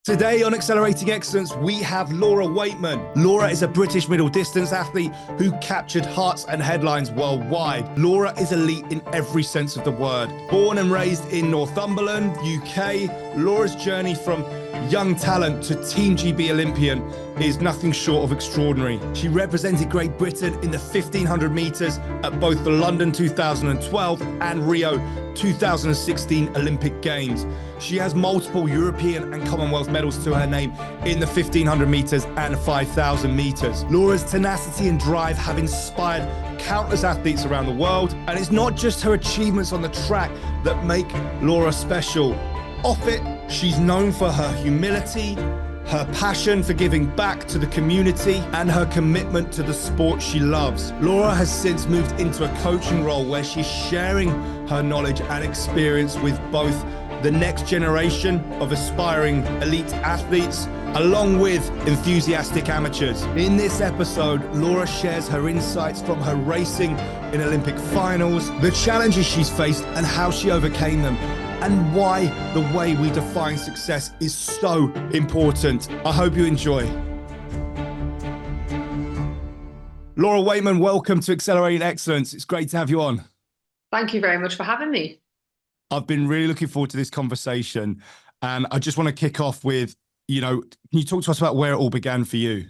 Today on Accelerating Excellence, we have Laura Weightman. Laura is a British middle distance athlete who captured hearts and headlines worldwide. Laura is elite in every sense of the word. Born and raised in Northumberland, UK, Laura's journey from young talent to Team GB Olympian is nothing short of extraordinary. She represented Great Britain in the 1500 metres at both the London 2012 and Rio 2016 Olympic Games. She has multiple European and Commonwealth medals to her name in the 1500 metres and 5000 metres. Laura's tenacity and drive have inspired countless athletes around the world, and it's not just her achievements on the track that make Laura special. Off it, she's known for her humility, her passion for giving back to the community, and her commitment to the sport she loves. Laura has since moved into a coaching role where she's sharing her knowledge and experience with both the next generation of aspiring elite athletes, along with enthusiastic amateurs. In this episode, Laura shares her insights from her racing in Olympic finals, the challenges she's faced and how she overcame them, and why the way we define success is so important. I hope you enjoy. Laura Weightman, welcome to Accelerating Excellence. It's great to have you on. Thank you very much for having me. I've been really looking forward to this conversation, and I just want to kick off with, can you talk to us about where it all began for you?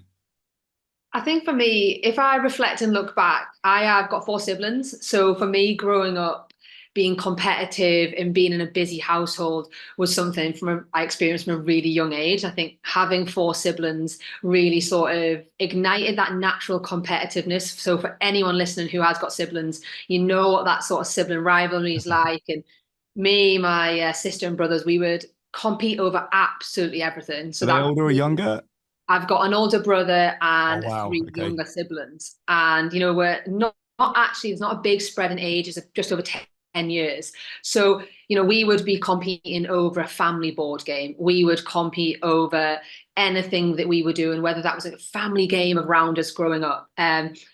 I think for me, if I reflect and look back, I have got 4 siblings. So for me, growing up, being competitive and being in a busy household was something I experienced from a really young age. I think having 4 siblings really sort of ignited that natural competitiveness. So for anyone listening who has got siblings, you know what that sort of sibling rivalry is like. And me, my sister and brothers, we would compete over absolutely everything. So Are they older or younger? I've got an older brother and 3 younger siblings. And, we're not actually, there's not a big spread in age. It's just over 10 years. So, we would be competing over a family board game. We would compete over anything that we were doing, whether that was a family game around us growing up,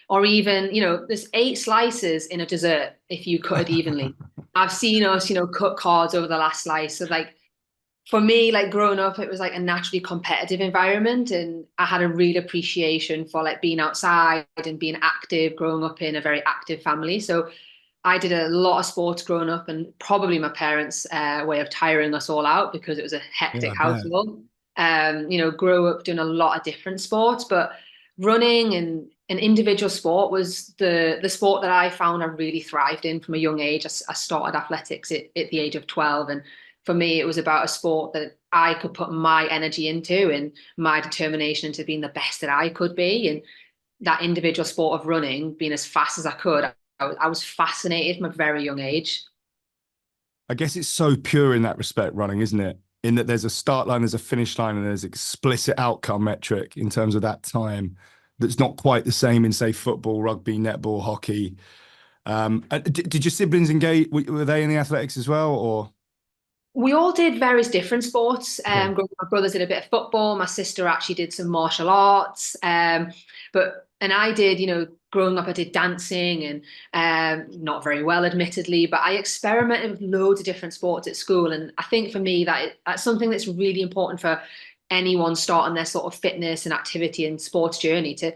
or even, there's 8 slices in a dessert if you cut it evenly. I've seen us, cut cards over the last slice. So for me, growing up, it was a naturally competitive environment, and I had a real appreciation for being outside and being active, growing up in a very active family. So I did a lot of sports growing up, and probably my parents' way of tiring us all out because it was a hectic household. Grew up doing a lot of different sports, but running and an individual sport was the sport that I found I really thrived in from a young age. I started athletics at the age of 12, and for me, it was about a sport that I could put my energy into and my determination into being the best that I could be. And that individual sport of running, being as fast as I could, I was fascinated from a very young age. I guess it's so pure in that respect, running, isn't it? In that there's a start line, there's a finish line, and there's explicit outcome metric in terms of that time that's not quite the same in, say, football, rugby, netball, hockey. Did your siblings engage? Were they in the athletics as well, or? We all did various different sports. My brothers did a bit of football. My sister actually did some martial arts. And I did, growing up, I did dancing and not very well, admittedly, but I experimented with loads of different sports at school. And I think for me, that's something that's really important for anyone starting their sort of fitness and activity and sports journey to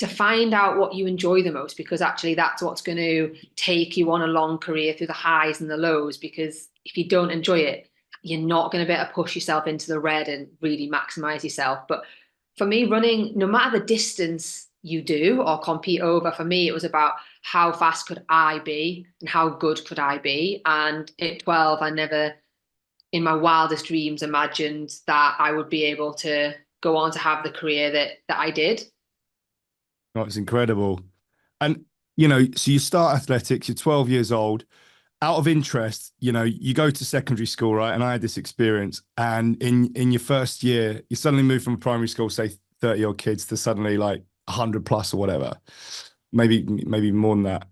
find out what you enjoy the most, because actually that's what's going to take you on a long career through the highs and the lows. Because if you don't enjoy it, you're not going to be able to push yourself into the red and really maximize yourself. But for me, running, no matter the distance you do or compete over, for me, it was about how fast could I be and how good could I be. And at 12, I never, in my wildest dreams, imagined that I would be able to go on to have the career that I did. Oh, it's incredible. And, so you start athletics, you're 12 years old. Out of interest, you go to secondary school, right? And I had this experience. And in your first year, you suddenly move from a primary school, say 30 odd kids, to suddenly 100 plus or whatever, maybe more than that.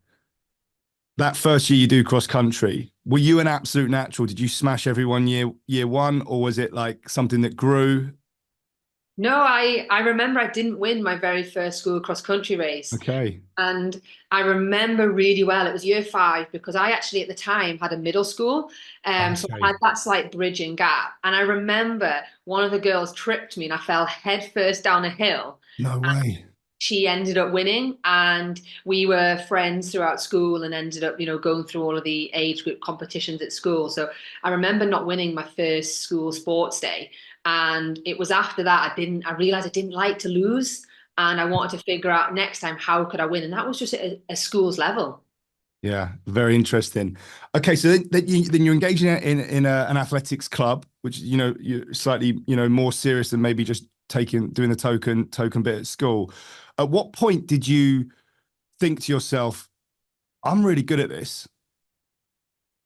That first year you do cross country, were you an absolute natural? Did you smash everyone year one, or was it something that grew? No, I remember I didn't win my very first school cross country race. Okay. And I remember really well, it was year 5 because I actually at the time had a middle school. So I Okay. had that slight bridging gap. And I remember one of the girls tripped me and I fell head first down a hill. No way. She ended up winning, and we were friends throughout school and ended up, going through all of the age group competitions at school. So I remember not winning my first school sports day. And it was after that I realized I didn't like to lose. And I wanted to figure out next time how could I win. And that was just at a school's level. Yeah, very interesting. Okay, so then you're engaging in an athletics club, which you're slightly more serious than maybe just doing the token bit at school. At what point did you think to yourself, "I'm really good at this"?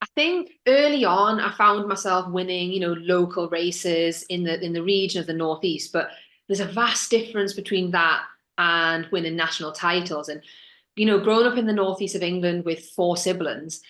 I think early on I found myself winning, local races in the region of the Northeast, but there's a vast difference between that and winning national titles. And growing up in the northeast of England with 4 siblings,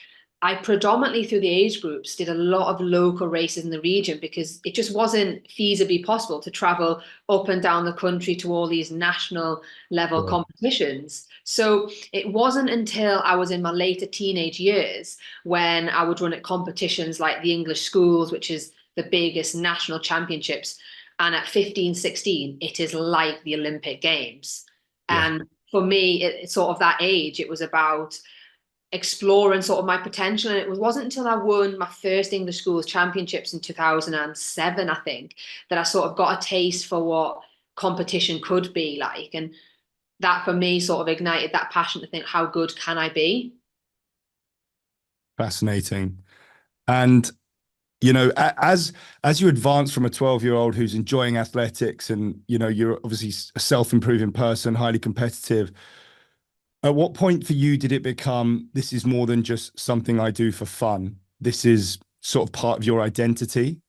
I predominantly through the age groups did a lot of local races in the region because it just wasn't feasibly possible to travel up and down the country to all these national level Sure. competitions. So it wasn't until I was in my later teenage years when I would run at competitions like the English schools, which is the biggest national championships. And at 15, 16, it is like the Olympic Games. Yeah, And for me, it's sort of that age, it was about exploring sort of my potential. And it wasn't until I won my first English schools championships in 2007, I think, that I sort of got a taste for what competition could be like. And that for me sort of ignited that passion to think, how good can I be? fascinating. And as you advance from a 12-year-old who's enjoying athletics, and you're obviously a self-improving person, highly competitive. At what point for you did it become, this is more than just something I do for fun? This is sort of part of your identity?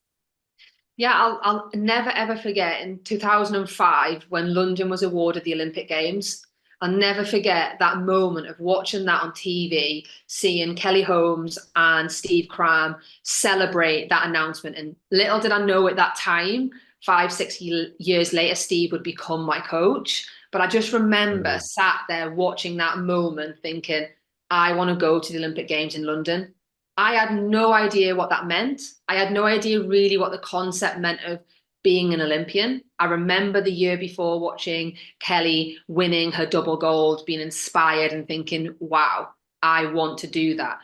Yeah, I'll never ever forget in 2005 when London was awarded the Olympic Games. I'll never forget that moment of watching that on TV, seeing Kelly Holmes and Steve Cram celebrate that announcement. And little did I know at that time, 5, 6 years later, Steve would become my coach. But I just remember Incredible. sat there watching that moment thinking, I want to go to the Olympic Games in London. I had no idea what that meant. I had no idea really what the concept meant of being an Olympian. I remember the year before watching Kelly winning her double gold, being inspired and thinking, wow, I want to do that.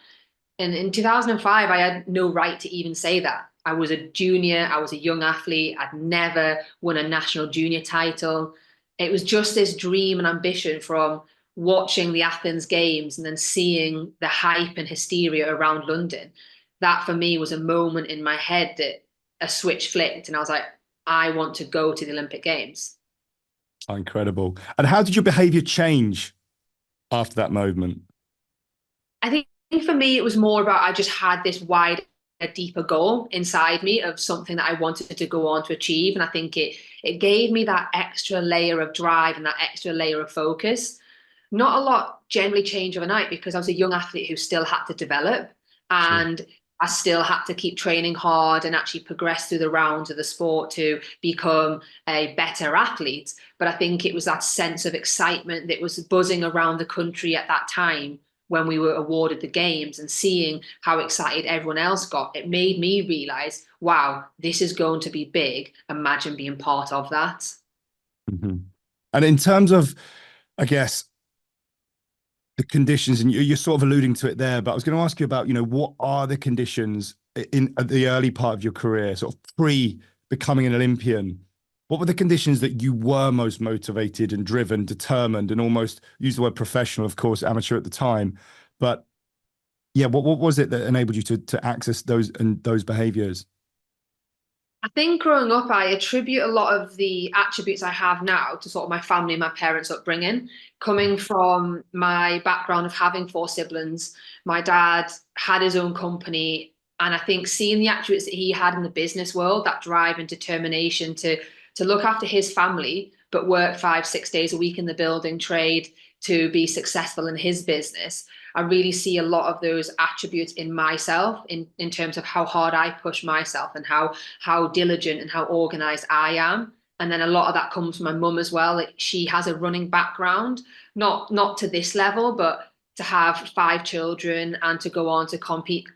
And in 2005, I had no right to even say that. I was a junior, I was a young athlete, I'd never won a national junior title. It was just this dream and ambition from watching the Athens Games and then seeing the hype and hysteria around London. That for me was a moment in my head that a switch flicked, and I was like, I want to go to the Olympic Games. Oh, incredible. And how did your behavior change after that moment? I think for me, it was more about I just had this wider, deeper goal inside me of something that I wanted to go on to achieve. And I think it gave me that extra layer of drive and that extra layer of focus. Not a lot generally changed overnight because I was a young athlete who still had to develop, Sure. and I still had to keep training hard and actually progress through the rounds of the sport to become a better athlete. But I think it was that sense of excitement that was buzzing around the country at that time when we were awarded the games, and seeing how excited everyone else got. It made me realize, wow, this is going to be big. Imagine being part of that. Hmm. And in terms of, I guess, the conditions, and you're sort of alluding to it there, but I was going to ask you about, what are the conditions in at the early part of your career, sort of pre becoming an Olympian? What were the conditions that you were most motivated and driven, determined, and almost, use the word professional, of course, amateur at the time, but yeah, what was it that enabled you to access those behaviors? I think growing up, I attribute a lot of the attributes I have now to sort of my family, my parents' upbringing. Coming from my background of having 4 siblings, my dad had his own company, and I think seeing the attributes that he had in the business world, that drive and determination to look after his family, but work 5, 6 days a week in the building trade to be successful in his business. I really see a lot of those attributes in myself in terms of how hard I push myself and how diligent and how organized I am. And then a lot of that comes from my mum as well. Like, she has a running background, not to this level, but to have 5 children and to go on to complete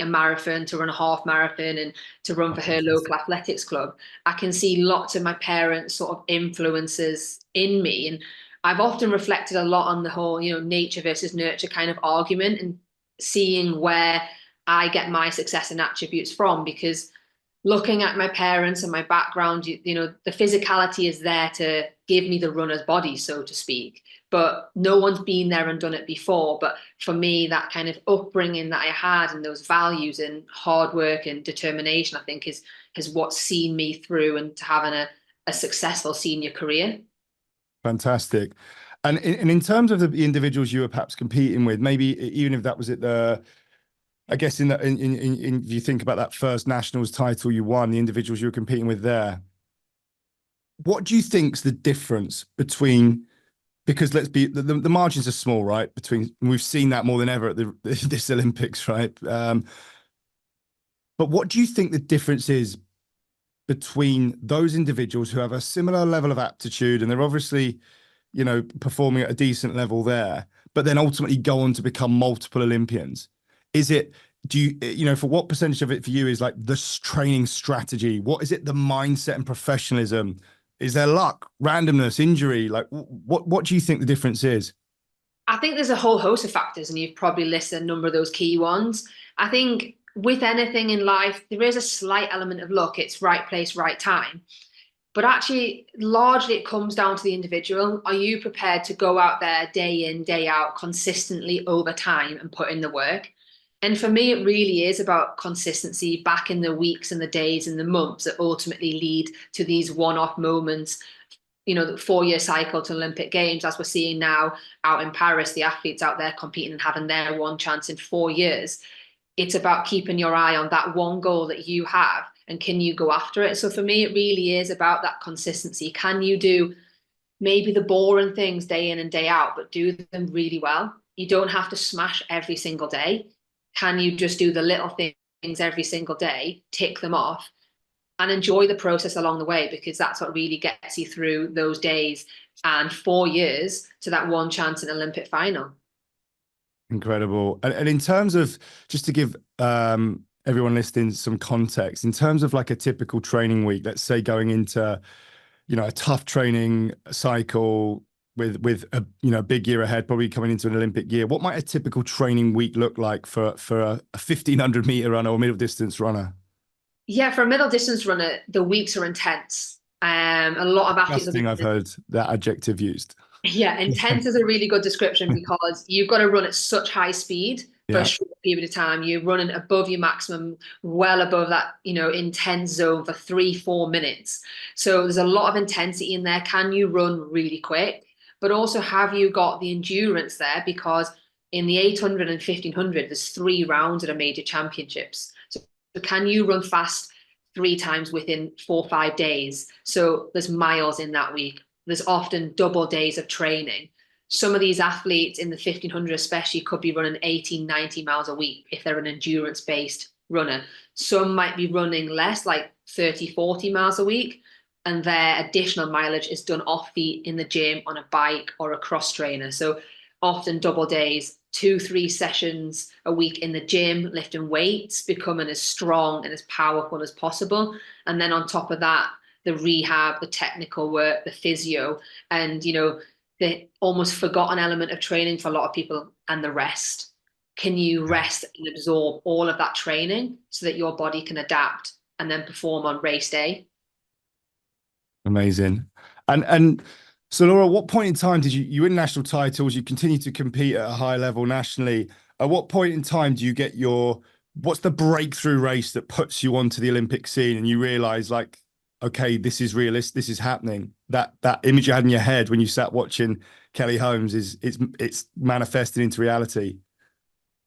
a marathon, to run a half marathon, and to run for her local athletics club. I can see lots of my parents' sort of influences in me. And I've often reflected a lot on the whole, nature versus nurture kind of argument, and seeing where I get my success and attributes from, because looking at my parents and my background, the physicality is there to give me the runner's body, so to speak. But no one's been there and done it before. But for me, that kind of upbringing that I had and those values and hard work and determination, I think is what's seen me through and to having a successful senior career. Fantastic. And in terms of the individuals you were perhaps competing with, maybe even if that was at the, I guess if you think about that first nationals title you won, the individuals you were competing with there, what do you think's the difference between, because let's be, the margins are small, right? We've seen that more than ever at this Olympics, right? But what do you think the difference is between those individuals who have a similar level of aptitude, and they're obviously, performing at a decent level there, but then ultimately go on to become multiple Olympians? For what percentage of it for you is like the training strategy? What is it, the mindset and professionalism? Is there luck, randomness, injury? Like, what do you think the difference is? I think there's a whole host of factors, and you've probably listed a number of those key ones. I think with anything in life, there is a slight element of luck. It's right place, right time. But actually, largely it comes down to the individual. Are you prepared to go out there day in, day out, consistently over time and put in the work? And for me, it really is about consistency back in the weeks and the days and the months that ultimately lead to these one-off moments. The 4-year cycle to Olympic Games, as we're seeing now out in Paris, the athletes out there competing and having their one chance in 4 years. It's about keeping your eye on that one goal that you have, and can you go after it? So for me, it really is about that consistency. Can you do maybe the boring things day in and day out, but do them really well? You don't have to smash every single day. Can you just do the little things every single day, tick them off, and enjoy the process along the way? Because that's what really gets you through those days and 4 years to that one chance in Olympic final. Incredible. And in terms of, just to give everyone listening some context, in terms of like a typical training week, let's say going into, a tough training cycle with a big year ahead, probably coming into an Olympic year, what might a typical training week look like for a 1,500 meter runner or middle distance runner? Yeah, for a middle distance runner, the weeks are intense. A lot of athletes. I've heard that adjective used. Yeah, intense is a really good description, because you've got to run at such high speed for a short period of time. You're running above your maximum, well above that, intense zone for 3-4 minutes. So there's a lot of intensity in there. Can you run really quick? But also, have you got the endurance there? Because in the 800 and 1,500, there's 3 rounds at a major championships. So can you run fast 3 times within 4 or 5 days? So there's miles in that week. There's often double days of training. Some of these athletes in the 1,500 especially could be running 18, 90 miles a week if they're an endurance-based runner. Some might be running less, like 30, 40 miles a week, and their additional mileage is done off-beat in the gym on a bike or a cross trainer. So often double days, 2-3 sessions a week in the gym, lifting weights, becoming as strong and as powerful as possible. And then on top of that, the rehab, the technical work, the physio, and, the almost forgotten element of training for a lot of people, and the rest. Can you rest and absorb all of that training so that your body can adapt and then perform on race day? Amazing. And so, Laura, at what point in time did you win national titles? You continue to compete at a high level nationally. At what point in time do you get what's the breakthrough race that puts you onto the Olympic scene and you realize, like, okay, this is realistic, this is happening? That image you had in your head when you sat watching Kelly Holmes it's manifested into reality.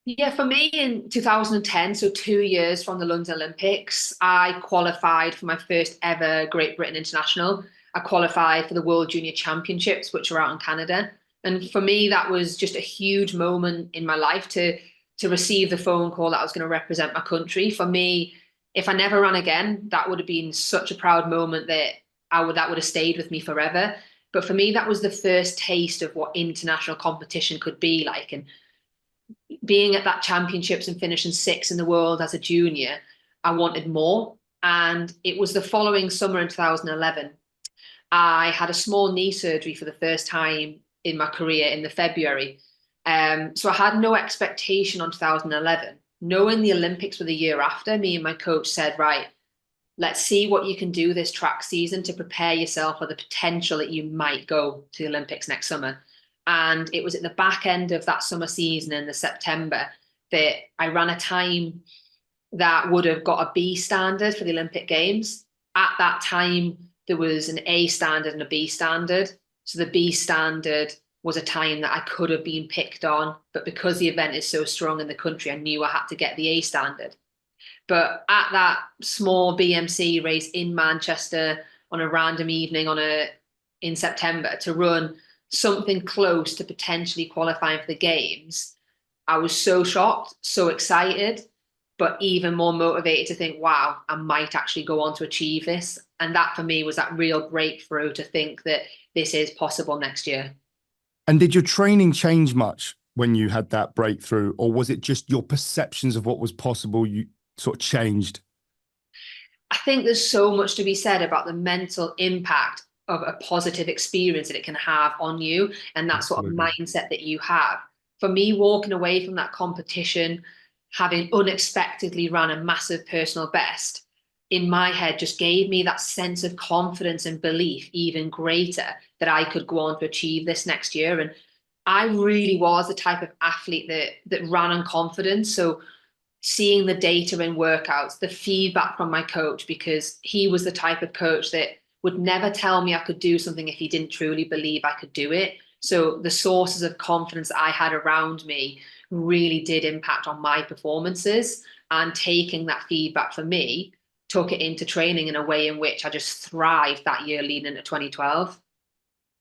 Yeah, for me in 2010, so 2 years from the London Olympics, I qualified for my first ever Great Britain International. I qualified for the World Junior Championships, which are out in Canada. And for me, that was just a huge moment in my life to receive the phone call that I was going to represent my country. For me, if I never ran again, that would have been such a proud moment that that would have stayed with me forever. But for me, that was the first taste of what international competition could be like. And being at that championships and finishing 6th in the world as a junior, I wanted more. And it was the following summer in 2011. I had a small knee surgery for the first time in my career in the February. So I had no expectation on 2011. Knowing the Olympics were the year after, me and my coach said, right, let's see what you can do this track season to prepare yourself for the potential that you might go to the Olympics next summer. And it was at the back end of that summer season in the September that I ran a time that would have got a B standard for the Olympic Games. At that time, there was an A standard and a B standard. So the B standard was a time that I could have been picked on, but because the event is so strong in the country, I knew I had to get the A standard. But at that small BMC race in Manchester on a random evening in September to run something close to potentially qualifying for the Games, I was so shocked, so excited, but even more motivated to think, wow, I might actually go on to achieve this. And that for me was that real breakthrough to think that this is possible next year. And did your training change much when you had that breakthrough, or was it just your perceptions of what was possible you sort of changed? I think there's so much to be said about the mental impact of a positive experience that it can have on you and that sort of mindset that you have. For me, walking away from that competition, having unexpectedly run a massive personal best, in my head just gave me that sense of confidence and belief even greater that I could go on to achieve this next year. And I really was the type of athlete that ran on confidence. So seeing the data in workouts, the feedback from my coach, because he was the type of coach that would never tell me I could do something if he didn't truly believe I could do it. So the sources of confidence I had around me really did impact on my performances, and taking that feedback for me took it into training in a way in which I just thrived that year leading into 2012.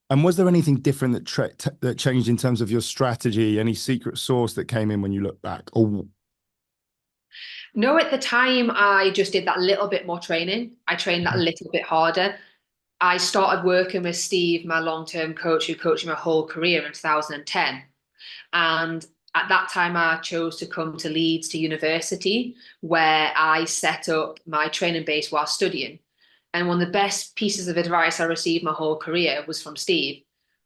And was there anything different that changed in terms of your strategy? Any secret sauce that came in when you look back? Or no, at the time, I just did that little bit more training. I trained that little bit harder. I started working with Steve, my long-term coach, who coached me my whole career in 2010. And at that time, I chose to come to Leeds to university, where I set up my training base while studying. And one of the best pieces of advice I received my whole career was from Steve.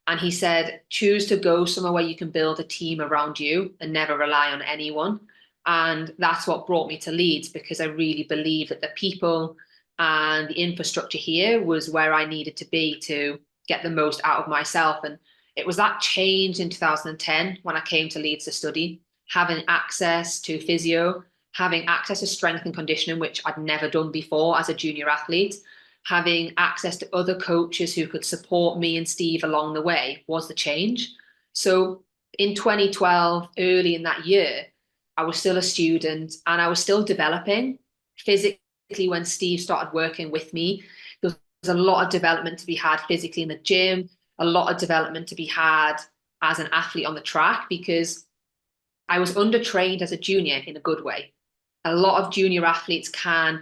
And he said, choose to go somewhere where you can build a team around you and never rely on anyone. And that's what brought me to Leeds, because I really believe that the people and the infrastructure here was where I needed to be to get the most out of myself. And it was that change in 2010 when I came to Leeds to study, having access to physio, having access to strength and conditioning, which I'd never done before as a junior athlete, having access to other coaches who could support me and Steve along the way was the change. So in 2012, early in that year, I was still a student and I was still developing physically. When Steve started working with me, there was a lot of development to be had physically in the gym, a lot of development to be had as an athlete on the track, because I was undertrained as a junior in a good way. A lot of junior athletes can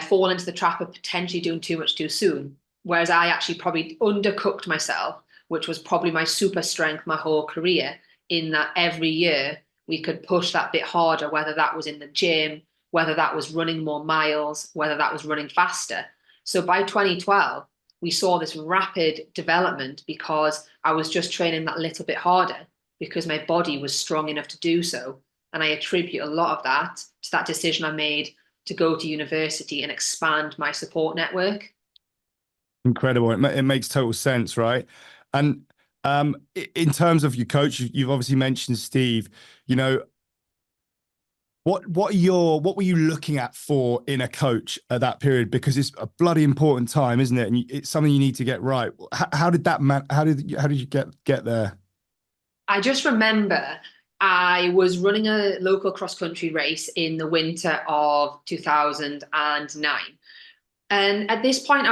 fall into the trap of potentially doing too much too soon, whereas I actually probably undercooked myself, which was probably my super strength my whole career, in that every year we could push that bit harder, whether that was in the gym, whether that was running more miles, whether that was running faster. So by 2012, we saw this rapid development because I was just training that little bit harder because my body was strong enough to do so. And I attribute a lot of that to that decision I made to go to university and expand my support network. Incredible. It makes total sense, right? And in terms of your coach, you've obviously mentioned Steve. You know, what were you looking at for in a coach at that period? Because it's a bloody important time, isn't it? And it's something you need to get right. How did you get there? I just remember I was running a local cross-country race in the winter of 2009. And at this point,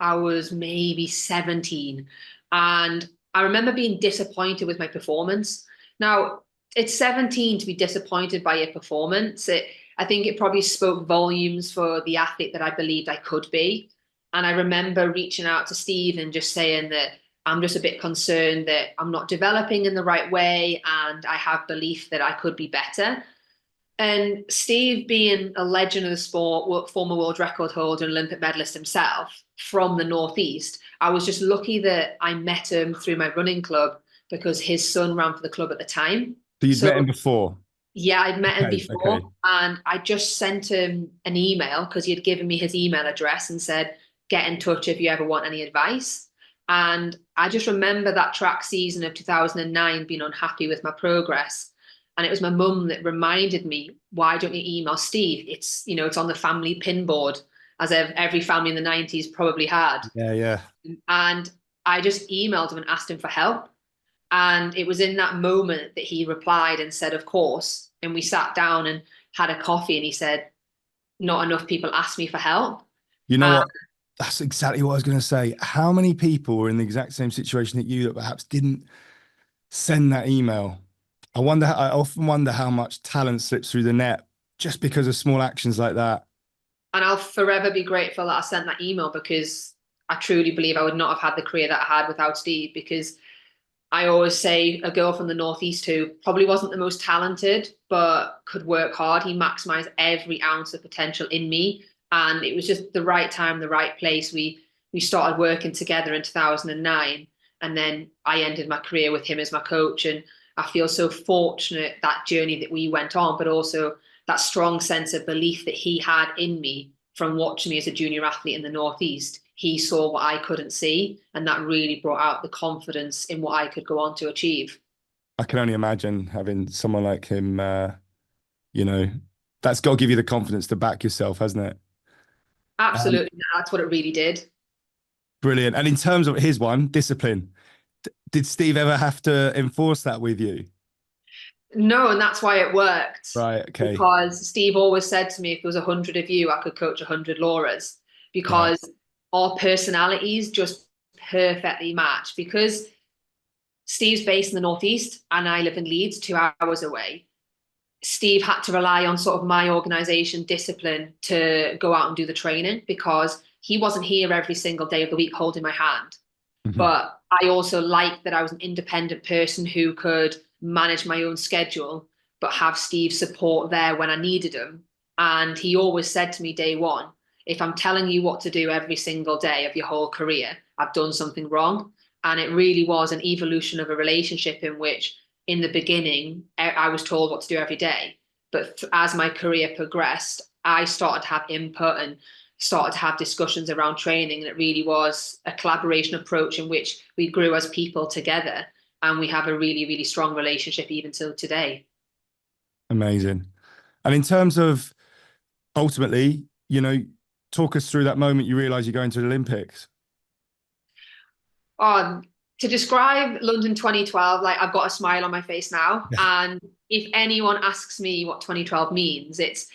I was maybe 17. And I remember being disappointed with my performance. Now, it's 17 to be disappointed by your performance. I think it probably spoke volumes for the athlete that I believed I could be. And I remember reaching out to Steve and just saying that I'm just a bit concerned that I'm not developing in the right way, and I have belief that I could be better. And Steve, being a legend of the sport, former world record holder and Olympic medalist himself from the Northeast, I was just lucky that I met him through my running club because his son ran for the club at the time. So you'd met him before? Yeah, I'd met him before. And I just sent him an email because he had given me his email address and said, get in touch if you ever want any advice. And I just remember that track season of 2009 being unhappy with my progress. And it was my mum that reminded me, why don't you email Steve? It's, it's on the family pin board, as every family in the 90s probably had. Yeah, yeah. And I just emailed him and asked him for help. And it was in that moment that he replied and said, of course. And we sat down and had a coffee, and he said, not enough people ask me for help. You know what? That's exactly what I was going to say. How many people were in the exact same situation that you that perhaps didn't send that email? I often wonder how much talent slips through the net just because of small actions like that. And I'll forever be grateful that I sent that email, because I truly believe I would not have had the career that I had without Steve. Because I always say, a girl from the Northeast who probably wasn't the most talented, but could work hard. He maximized every ounce of potential in me. And it was just the right time, the right place. We started working together in 2009. And then I ended my career with him as my coach. And I feel so fortunate that journey that we went on, but also that strong sense of belief that he had in me from watching me as a junior athlete in the Northeast. He saw what I couldn't see, and that really brought out the confidence in what I could go on to achieve. I can only imagine having someone like him, that's got to give you the confidence to back yourself, hasn't it? Absolutely. That's what it really did. Brilliant. And in terms of his one, discipline, did Steve ever have to enforce that with you? No, and that's why it worked. Right, okay. Because Steve always said to me, if there was 100 of you, I could coach 100 Lauras, because our personalities just perfectly match. Because Steve's based in the Northeast and I live in Leeds, 2 hours away. Steve had to rely on sort of my organisation discipline to go out and do the training, because he wasn't here every single day of the week holding my hand. Mm-hmm. But I also liked that I was an independent person who could manage my own schedule, but have Steve's support there when I needed him. And he always said to me day one, if I'm telling you what to do every single day of your whole career, I've done something wrong. And it really was an evolution of a relationship in which, in the beginning, I was told what to do every day. But as my career progressed, I started to have input and started to have discussions around training. And it really was a collaboration approach in which we grew as people together. And we have a really, really strong relationship even till today. Amazing. And in terms of ultimately, talk us through that moment you realize you're going to the Olympics. To describe London 2012, like, I've got a smile on my face now. And if anyone asks me what 2012 means, it's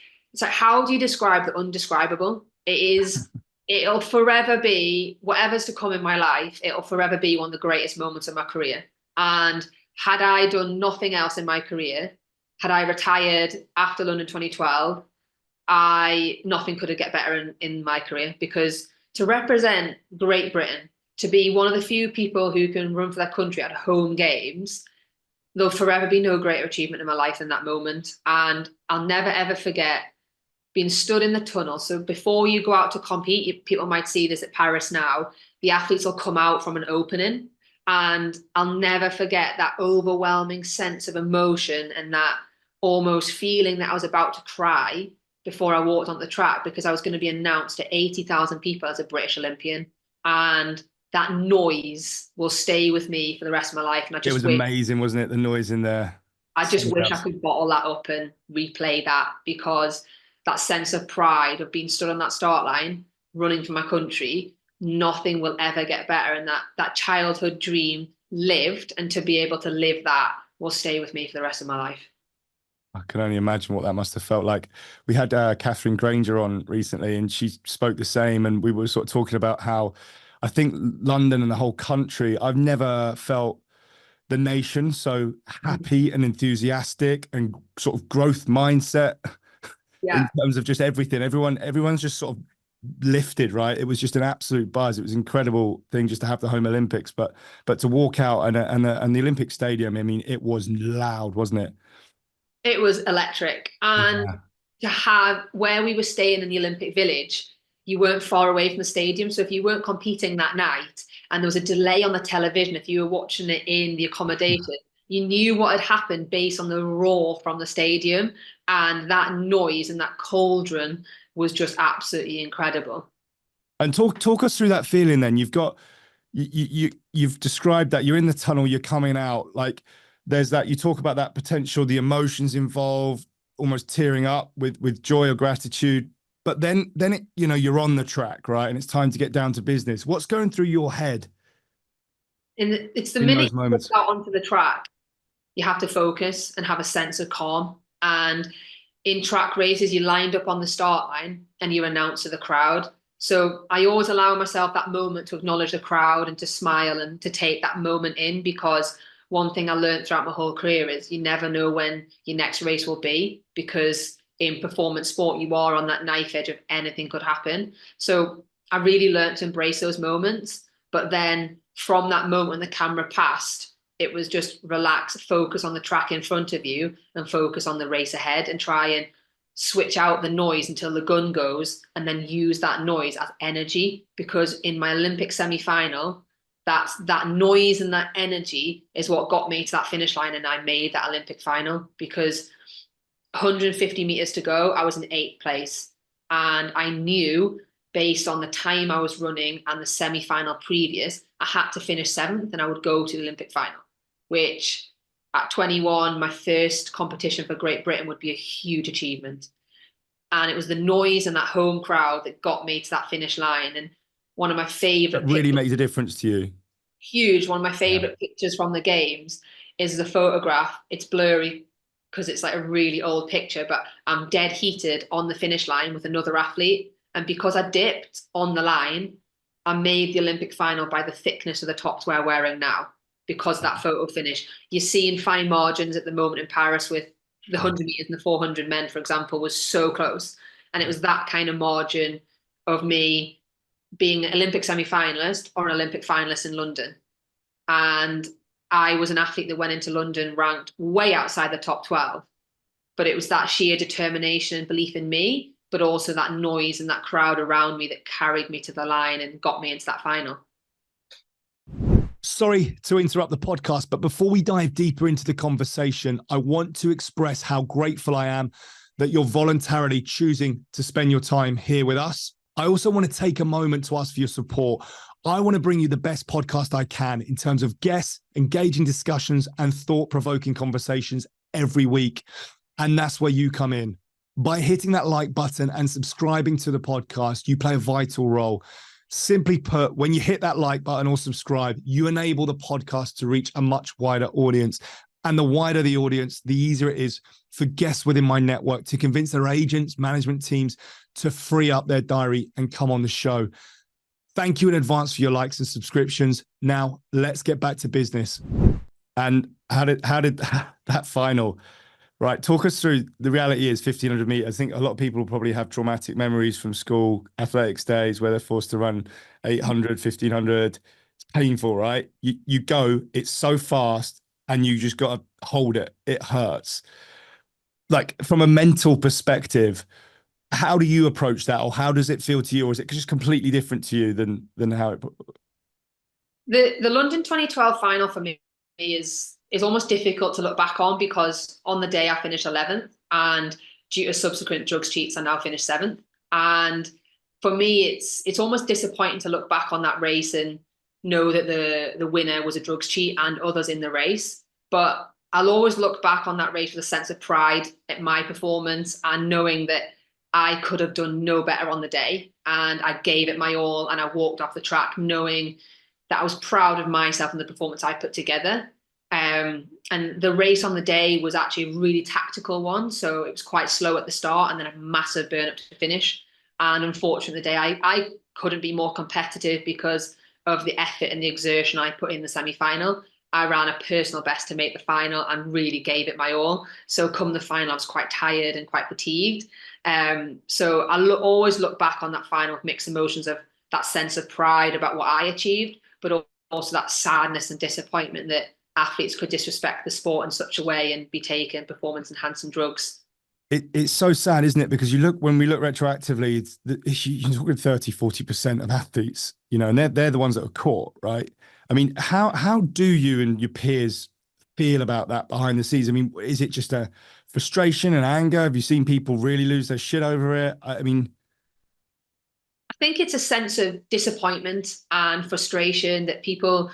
like, how do you describe the undescribable? It'll forever be, whatever's to come in my life, it'll forever be one of the greatest moments of my career. And had I done nothing else in my career, had I retired after London 2012, nothing could have get better in my career. Because to represent Great Britain, to be one of the few people who can run for their country at home games, there'll forever be no greater achievement in my life than that moment. And I'll never, ever forget being stood in the tunnel. So before you go out to compete, people might see this at Paris now, the athletes will come out from an opening. And I'll never forget that overwhelming sense of emotion and that almost feeling that I was about to cry before I walked on the track, because I was going to be announced to 80,000 people as a British Olympian. And that noise will stay with me for the rest of my life. And it was amazing, wasn't it? The noise in there. I just wish I could bottle that up and replay that, because that sense of pride of being stood on that start line, running for my country, nothing will ever get better. And that childhood dream lived, and to be able to live that will stay with me for the rest of my life. I can only imagine what that must have felt like. We had Catherine Granger on recently, and she spoke the same. And we were sort of talking about how I think London and the whole country, I've never felt the nation so happy and enthusiastic and sort of growth mindset in terms of just everything. Everyone's just sort of lifted, right? It was just an absolute buzz. It was an incredible thing just to have the home Olympics, but to walk out and the Olympic Stadium, I mean, it was loud, wasn't it? It was electric. And to have where we were staying in the Olympic Village, you weren't far away from the stadium. So if you weren't competing that night and there was a delay on the television, if you were watching it in the accommodation, you knew what had happened based on the roar from the stadium, and that noise and that cauldron was just absolutely incredible. And talk us through that feeling then. You've described that you're in the tunnel, you're coming out, like there's that, you talk about that potential, the emotions involved, almost tearing up with joy or gratitude. But then it, you know, you're on the track, right? And it's time to get down to business. What's going through your head? And it's the minute you get out onto the track, you have to focus and have a sense of calm. And in track races, you're lined up on the start line and you announce to the crowd. So I always allow myself that moment to acknowledge the crowd and to smile and to take that moment in, because one thing I learned throughout my whole career is you never know when your next race will be, because in performance sport, you are on that knife edge of anything could happen. So I really learned to embrace those moments. But then from that moment when the camera passed, it was just relax, focus on the track in front of you and focus on the race ahead, and try and switch out the noise until the gun goes, and then use that noise as energy. Because in my Olympic semi-final, that noise and that energy is what got me to that finish line, and I made that Olympic final. Because 150 meters to go, I was in 8th place, and I knew based on the time I was running and the semi-final previous, I had to finish 7th and I would go to the Olympic final, which at 21, my first competition for Great Britain would be a huge achievement. And it was the noise and that home crowd that got me to that finish line. And one of my favorite pictures, really makes a difference to you. Huge. One of my favorite pictures from the games is the photograph. It's blurry because it's like a really old picture, but I'm dead heated on the finish line with another athlete. And because I dipped on the line, I made the Olympic final by the thickness of the tops we're wearing now, because that photo finish. You're seeing fine margins at the moment in Paris with the 100 meters and the 400 men, for example, was so close. And it was that kind of margin of me being an Olympic semi-finalist or an Olympic finalist in London. And I was an athlete that went into London ranked way outside the top 12. But it was that sheer determination and belief in me, but also that noise and that crowd around me that carried me to the line and got me into that final. Sorry to interrupt the podcast, but before we dive deeper into the conversation, I want to express how grateful I am that you're voluntarily choosing to spend your time here with us. I also want to take a moment to ask for your support. I want to bring you the best podcast I can in terms of guests, engaging discussions, and thought-provoking conversations every week. And that's where you come in. By hitting that like button and subscribing to the podcast, you play a vital role. Simply put, when you hit that like button or subscribe, you enable the podcast to reach a much wider audience. And the wider the audience, the easier it is for guests within my network to convince their agents, management teams to free up their diary and come on the show. Thank you in advance for your likes and subscriptions. Now, let's get back to business. And how did that final, right? Talk us through. The reality is 1,500 meters. I think a lot of people will probably have traumatic memories from school athletics days where they're forced to run 800, 1,500. It's painful, right? You go, it's so fast and you just got to hold it. It hurts. Like from a mental perspective, how do you approach that, or how does it feel to you, or is it just completely different to you than how it? The London 2012 final for me is almost difficult to look back on, because on the day I finished 11th, and due to subsequent drugs cheats, I now finished 7th. And for me, it's almost disappointing to look back on that race and know that the winner was a drugs cheat and others in the race. But I'll always look back on that race with a sense of pride at my performance and knowing that I could have done no better on the day. And I gave it my all, and I walked off the track knowing that I was proud of myself and the performance I put together. And the race on the day was actually a really tactical one. So it was quite slow at the start and then a massive burn up to finish. And unfortunately, the day I couldn't be more competitive because of the effort and the exertion I put in the semi-final. I ran a personal best to make the final and really gave it my all. So come the final, I was quite tired and quite fatigued. So I always look back on that final with mixed emotions of that sense of pride about what I achieved, but also that sadness and disappointment that athletes could disrespect the sport in such a way and be taking performance-enhancing drugs. It's so sad, isn't it? Because when we look retroactively, you're talking 30–40% of athletes, you know, and they're the ones that are caught, right? I mean, how do you and your peers feel about that behind the scenes? I mean, is it just a frustration and anger? Have you seen people really lose their shit over it? I mean, I think it's a sense of disappointment and frustration that people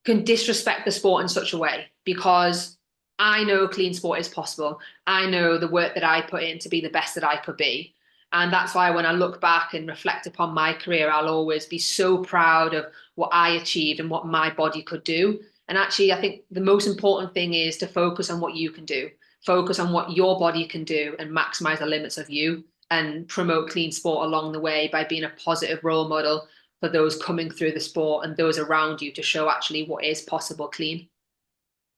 can disrespect the sport in such a way, because I know clean sport is possible. I know the work that I put in to be the best that I could be. And that's why when I look back and reflect upon my career, I'll always be so proud of what I achieved and what my body could do. And actually, I think the most important thing is to focus on what you can do, focus on what your body can do and maximize the limits of you, and promote clean sport along the way by being a positive role model for those coming through the sport and those around you to show actually what is possible clean.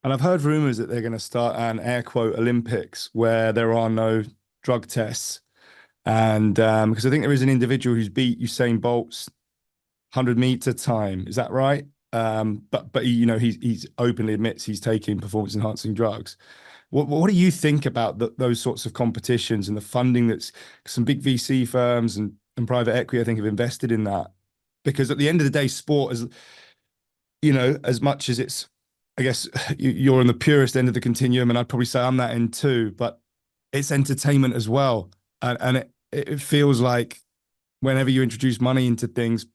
and I've heard rumors that they're going to start an air quote Olympics where there are no drug tests. And because I think there is an individual who's beat Usain Bolt's 100-meter time. Is that right? But you know, he's openly admits he's taking performance enhancing drugs. What do you think about those sorts of competitions and the funding that's some big VC firms and private equity, I think, have invested in that? Because at the end of the day, sport is, you know, as much as it's, I guess you're on the purest end of the continuum, and I'd probably say I'm that end too, but it's entertainment as well. And it feels like whenever you introduce money into things,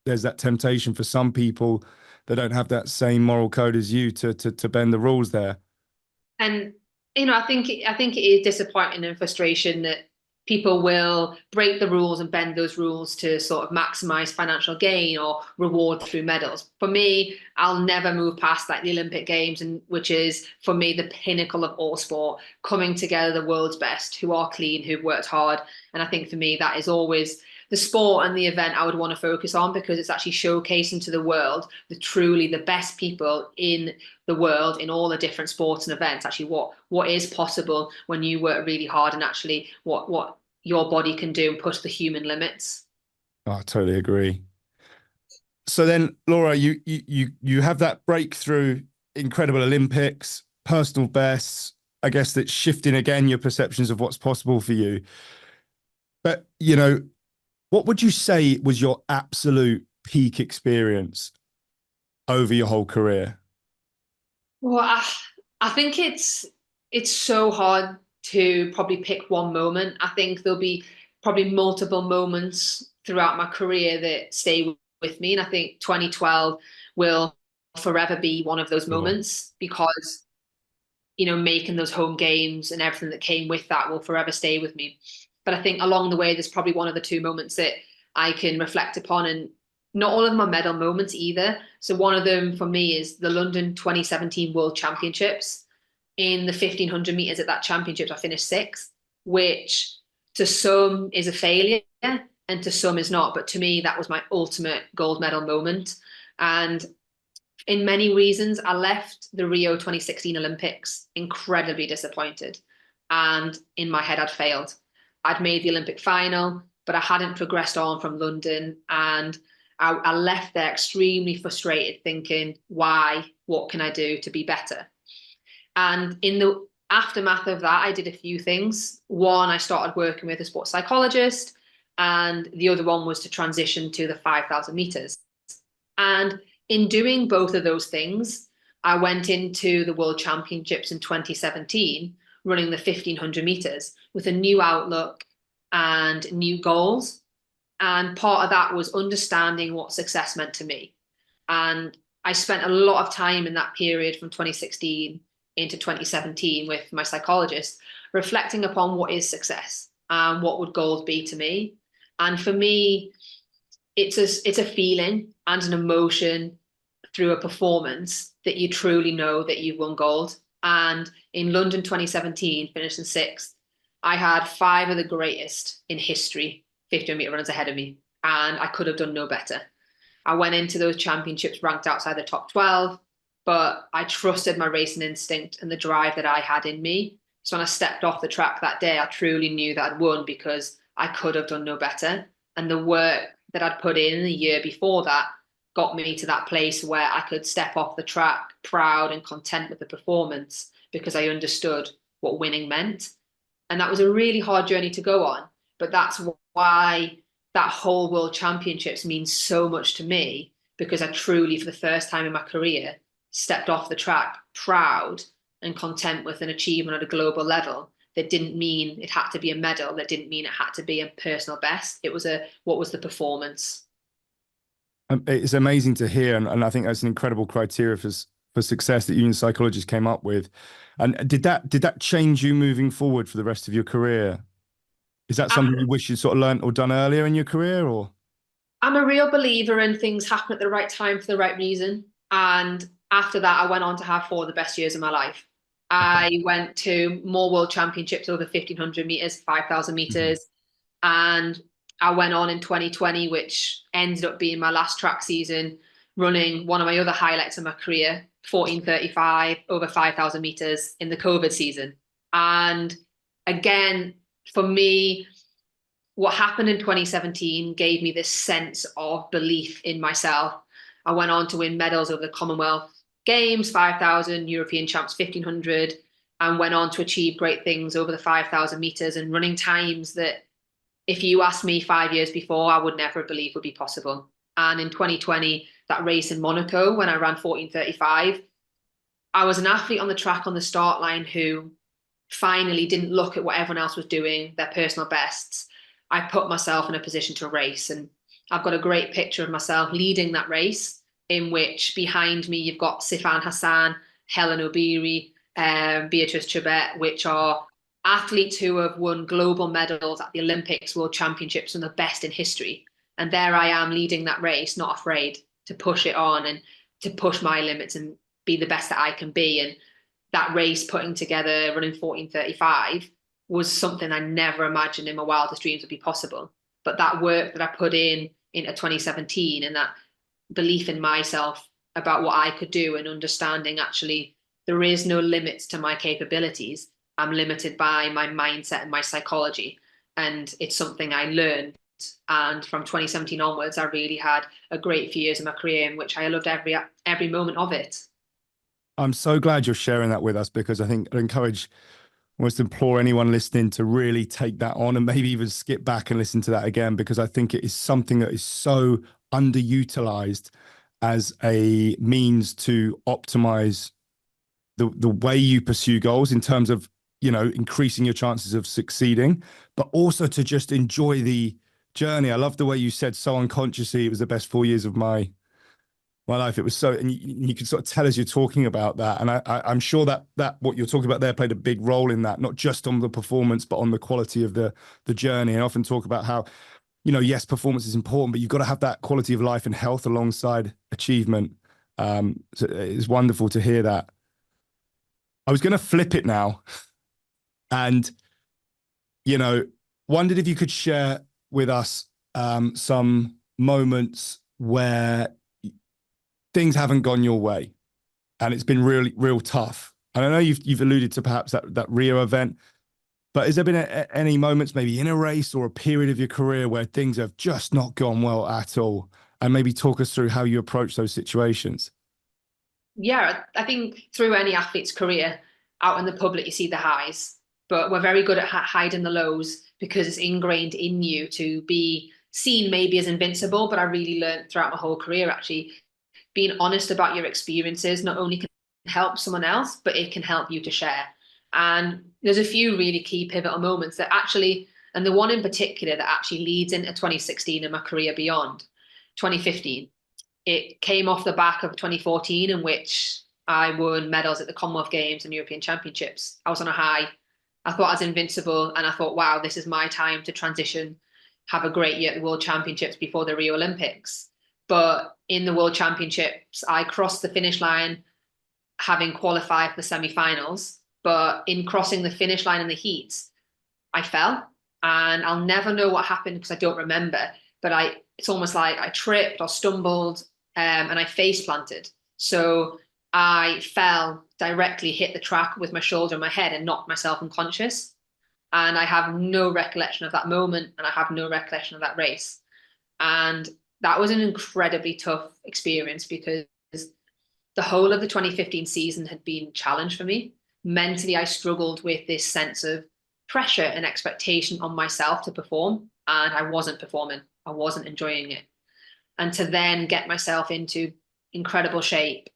there's that temptation for some people that don't have that same moral code as you to bend the rules there. And you know, I think it is disappointing and frustration that people will break the rules and bend those rules to sort of maximize financial gain or reward through medals. For me, I'll never move past like the Olympic Games, and which is for me the pinnacle of all sport, coming together the world's best who are clean, who've worked hard. And I think for me that is always the sport and the event I would want to focus on, because it's actually showcasing to the world the best people in the world in all the different sports and events, actually what is possible when you work really hard, and actually what your body can do and push the human limits. Oh, I totally agree. So then, Laura, you have that breakthrough, incredible Olympics, personal bests. I guess that's shifting again your perceptions of what's possible for you. But you know, what would you say was your absolute peak experience over your whole career? Well, I think it's so hard to probably pick one moment. I think there'll be probably multiple moments throughout my career that stay with me. And I think 2012 will forever be one of those moments, because, you know, making those home games and everything that came with that will forever stay with me. But I think along the way, there's probably one of the two moments that I can reflect upon, and not all of them are medal moments either. So one of them for me is the London 2017 World Championships. In the 1500 meters at that championships, I finished sixth, which to some is a failure and to some is not. But to me, that was my ultimate gold medal moment. And in many reasons, I left the Rio 2016 Olympics incredibly disappointed. And in my head, I'd failed. I'd made the Olympic final, but I hadn't progressed on from London. And I left there extremely frustrated, thinking, why? What can I do to be better? And in the aftermath of that, I did a few things. One, I started working with a sports psychologist, and the other one was to transition to the 5,000 meters. And in doing both of those things, I went into the World Championships in 2017, running the 1500 meters with a new outlook and new goals. And part of that was understanding what success meant to me. And I spent a lot of time in that period from 2016 into 2017 with my psychologist, reflecting upon what is success and what would goals be to me. And for me, it's a feeling and an emotion through a performance that you truly know that you've won gold. And in London 2017, finishing sixth, I had 5 of the greatest in history 50-meter runners ahead of me, and I could have done no better. I went into those championships ranked outside the top 12, but I trusted my racing instinct and the drive that I had in me. So when I stepped off the track that day, I truly knew that I'd won because I could have done no better. And the work that I'd put in the year before that got me to that place where I could step off the track proud and content with the performance because I understood what winning meant. And that was a really hard journey to go on. But that's why that whole World Championships means so much to me, because I truly, for the first time in my career, stepped off the track proud and content with an achievement at a global level. That didn't mean it had to be a medal. That didn't mean it had to be a personal best. It was what was the performance? It's amazing to hear, and I think that's an incredible criteria for success that you and psychologists came up with. And did that change you moving forward for the rest of your career? Is that something you wish you'd sort of learned or done earlier in your career, or? I'm a real believer in things happen at the right time for the right reason. And after that, I went on to have 4 of the best years of my life. I went to more World Championships over 1,500 meters, 5,000 meters. And I went on in 2020, which ended up being my last track season, running one of my other highlights of my career, 14:35 over 5,000 meters in the COVID season. And again, for me, what happened in 2017 gave me this sense of belief in myself. I went on to win medals over the Commonwealth Games, 5,000, European champs, 1,500, and went on to achieve great things over the 5,000 meters and running times that if you asked me 5 years before, I would never believe would be possible. And in 2020, that race in Monaco, when I ran 14:35, I was an athlete on the track on the start line who finally didn't look at what everyone else was doing, their personal bests. I put myself in a position to race. And I've got a great picture of myself leading that race, in which behind me, you've got Sifan Hassan, Helen Obiri, Beatrice Chebet, which are athletes who have won global medals at the Olympics, World Championships, and the best in history. And there I am leading that race, not afraid to push it on and to push my limits and be the best that I can be. And that race, putting together, running 14:35, was something I never imagined in my wildest dreams would be possible. But that work that I put in into 2017 and that belief in myself about what I could do and understanding actually there is no limits to my capabilities. I'm limited by my mindset and my psychology. And it's something I learned. And from 2017 onwards, I really had a great few years of my career in which I loved every moment of it. I'm so glad you're sharing that with us, because I think I'd encourage, almost implore anyone listening to really take that on and maybe even skip back and listen to that again, because I think it is something that is so underutilized as a means to optimize the way you pursue goals in terms of, you know, increasing your chances of succeeding, but also to just enjoy the journey. I love the way you said so unconsciously it was the best 4 years of my life. It was so, and you can sort of tell as you're talking about that. And I'm sure that what you're talking about there played a big role in that, not just on the performance, but on the quality of the journey. And I often talk about how, you know, yes, performance is important, but you've got to have that quality of life and health alongside achievement. So it's wonderful to hear that. I was going to flip it now and, you know, wondered if you could share with us some moments where things haven't gone your way and it's been really, real tough. And I know you've alluded to perhaps that Rio event, but has there been any moments maybe in a race or a period of your career where things have just not gone well at all? And maybe talk us through how you approach those situations. Yeah, I think through any athlete's career, out in the public, you see the highs, but we're very good at hiding the lows because it's ingrained in you to be seen maybe as invincible. But I really learned throughout my whole career, actually, being honest about your experiences not only can help someone else, but it can help you to share. And there's a few really key pivotal moments that actually, and the one in particular that actually leads into 2016 and my career beyond, 2015. It came off the back of 2014, in which I won medals at the Commonwealth Games and European Championships. I was on a high. I thought I was invincible, and I thought, wow, this is my time to transition, have a great year at the World Championships before the Rio Olympics. But in the World Championships, I crossed the finish line having qualified for the semi-finals. But in crossing the finish line in the heats, I fell, and I'll never know what happened because I don't remember. But it's almost like I tripped or stumbled, and I face planted. So I fell directly, hit the track with my shoulder and my head and knocked myself unconscious. And I have no recollection of that moment, and I have no recollection of that race. And that was an incredibly tough experience because the whole of the 2015 season had been challenged for me. Mentally, I struggled with this sense of pressure and expectation on myself to perform, and I wasn't performing. I wasn't enjoying it. And to then get myself into incredible shape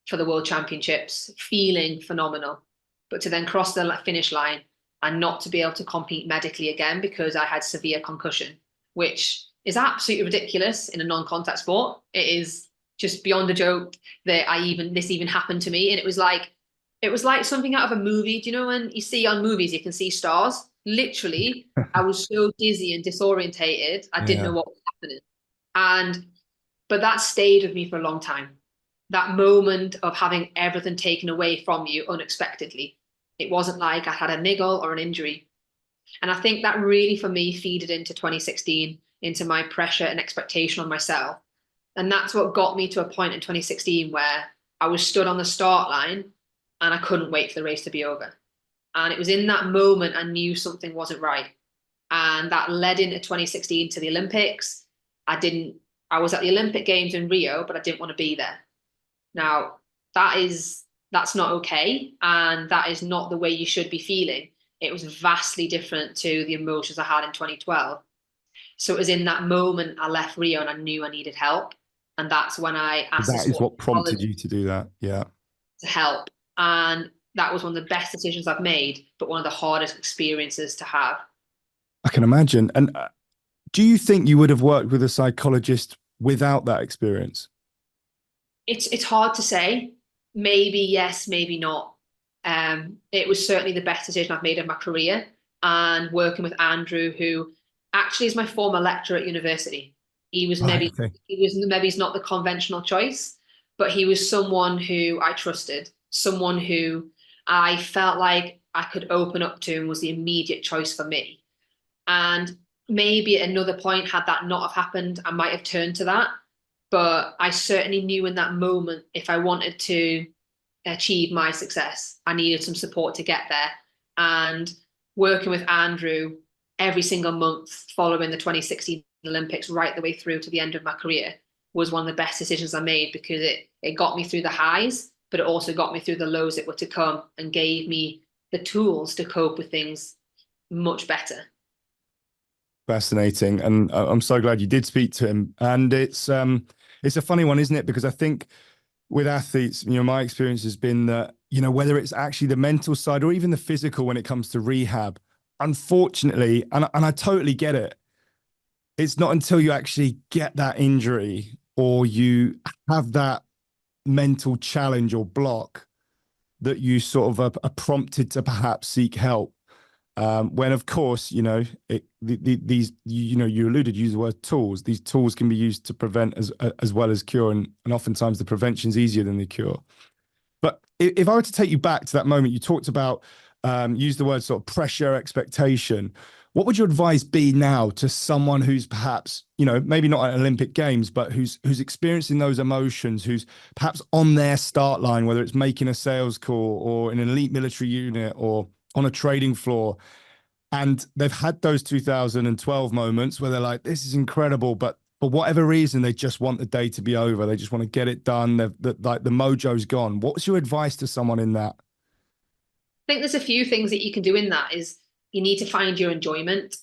for the World Championships, feeling phenomenal, but to then cross the finish line and not to be able to compete medically again because I had severe concussion, which is absolutely ridiculous in a non-contact sport. It is just beyond a joke that this even happened to me. And it was like something out of a movie. Do you know when you see on movies, you can see stars? Literally, I was so dizzy and disorientated. I didn't know what was happening. But that stayed with me for a long time. That moment of having everything taken away from you unexpectedly. It wasn't like I had a niggle or an injury. And I think that really, for me, feeded into 2016, into my pressure and expectation on myself. And that's what got me to a point in 2016 where I was stood on the start line and I couldn't wait for the race to be over. And it was in that moment I knew something wasn't right. And that led into 2016 to the Olympics. I was at the Olympic Games in Rio, but I didn't want to be there. Now, that's not okay. And that is not the way you should be feeling. It was vastly different to the emotions I had in 2012. So it was in that moment I left Rio and I knew I needed help. And that's when I asked. That is what prompted you to do that. Yeah. To help. And that was one of the best decisions I've made, but one of the hardest experiences to have. I can imagine. And do you think you would have worked with a psychologist without that experience? It's hard to say. Maybe yes, maybe not. It was certainly the best decision I've made in my career. And working with Andrew, who actually is my former lecturer at university. He was maybe not the conventional choice, but he was someone who I trusted, someone who I felt like I could open up to and was the immediate choice for me. And maybe at another point, had that not have happened, I might have turned to that. But I certainly knew in that moment, if I wanted to achieve my success, I needed some support to get there. And working with Andrew every single month following the 2016 Olympics, right the way through to the end of my career, was one of the best decisions I made because it got me through the highs, but it also got me through the lows that were to come and gave me the tools to cope with things much better. Fascinating. And I'm so glad you did speak to him. And it's a funny one, isn't it? Because I think with athletes, my experience has been that, whether it's actually the mental side or even the physical when it comes to rehab, unfortunately, and I totally get it, it's not until you actually get that injury or you have that mental challenge or block that you sort of are prompted to perhaps seek help. When of course, you alluded, use the word tools. These tools can be used to prevent as well as cure. And oftentimes the prevention is easier than the cure. But if I were to take you back to that moment, you talked about, use the word sort of pressure, expectation. What would your advice be now to someone who's perhaps, maybe not at Olympic Games, but who's experiencing those emotions, who's perhaps on their start line, whether it's making a sales call or in an elite military unit or on a trading floor, and they've had those 2012 moments where they're like, this is incredible, but for whatever reason, they just want the day to be over. They just want to get it done. Like the mojo's gone. What's your advice to someone in that? I think there's a few things that you can do in that. Is you need to find your enjoyment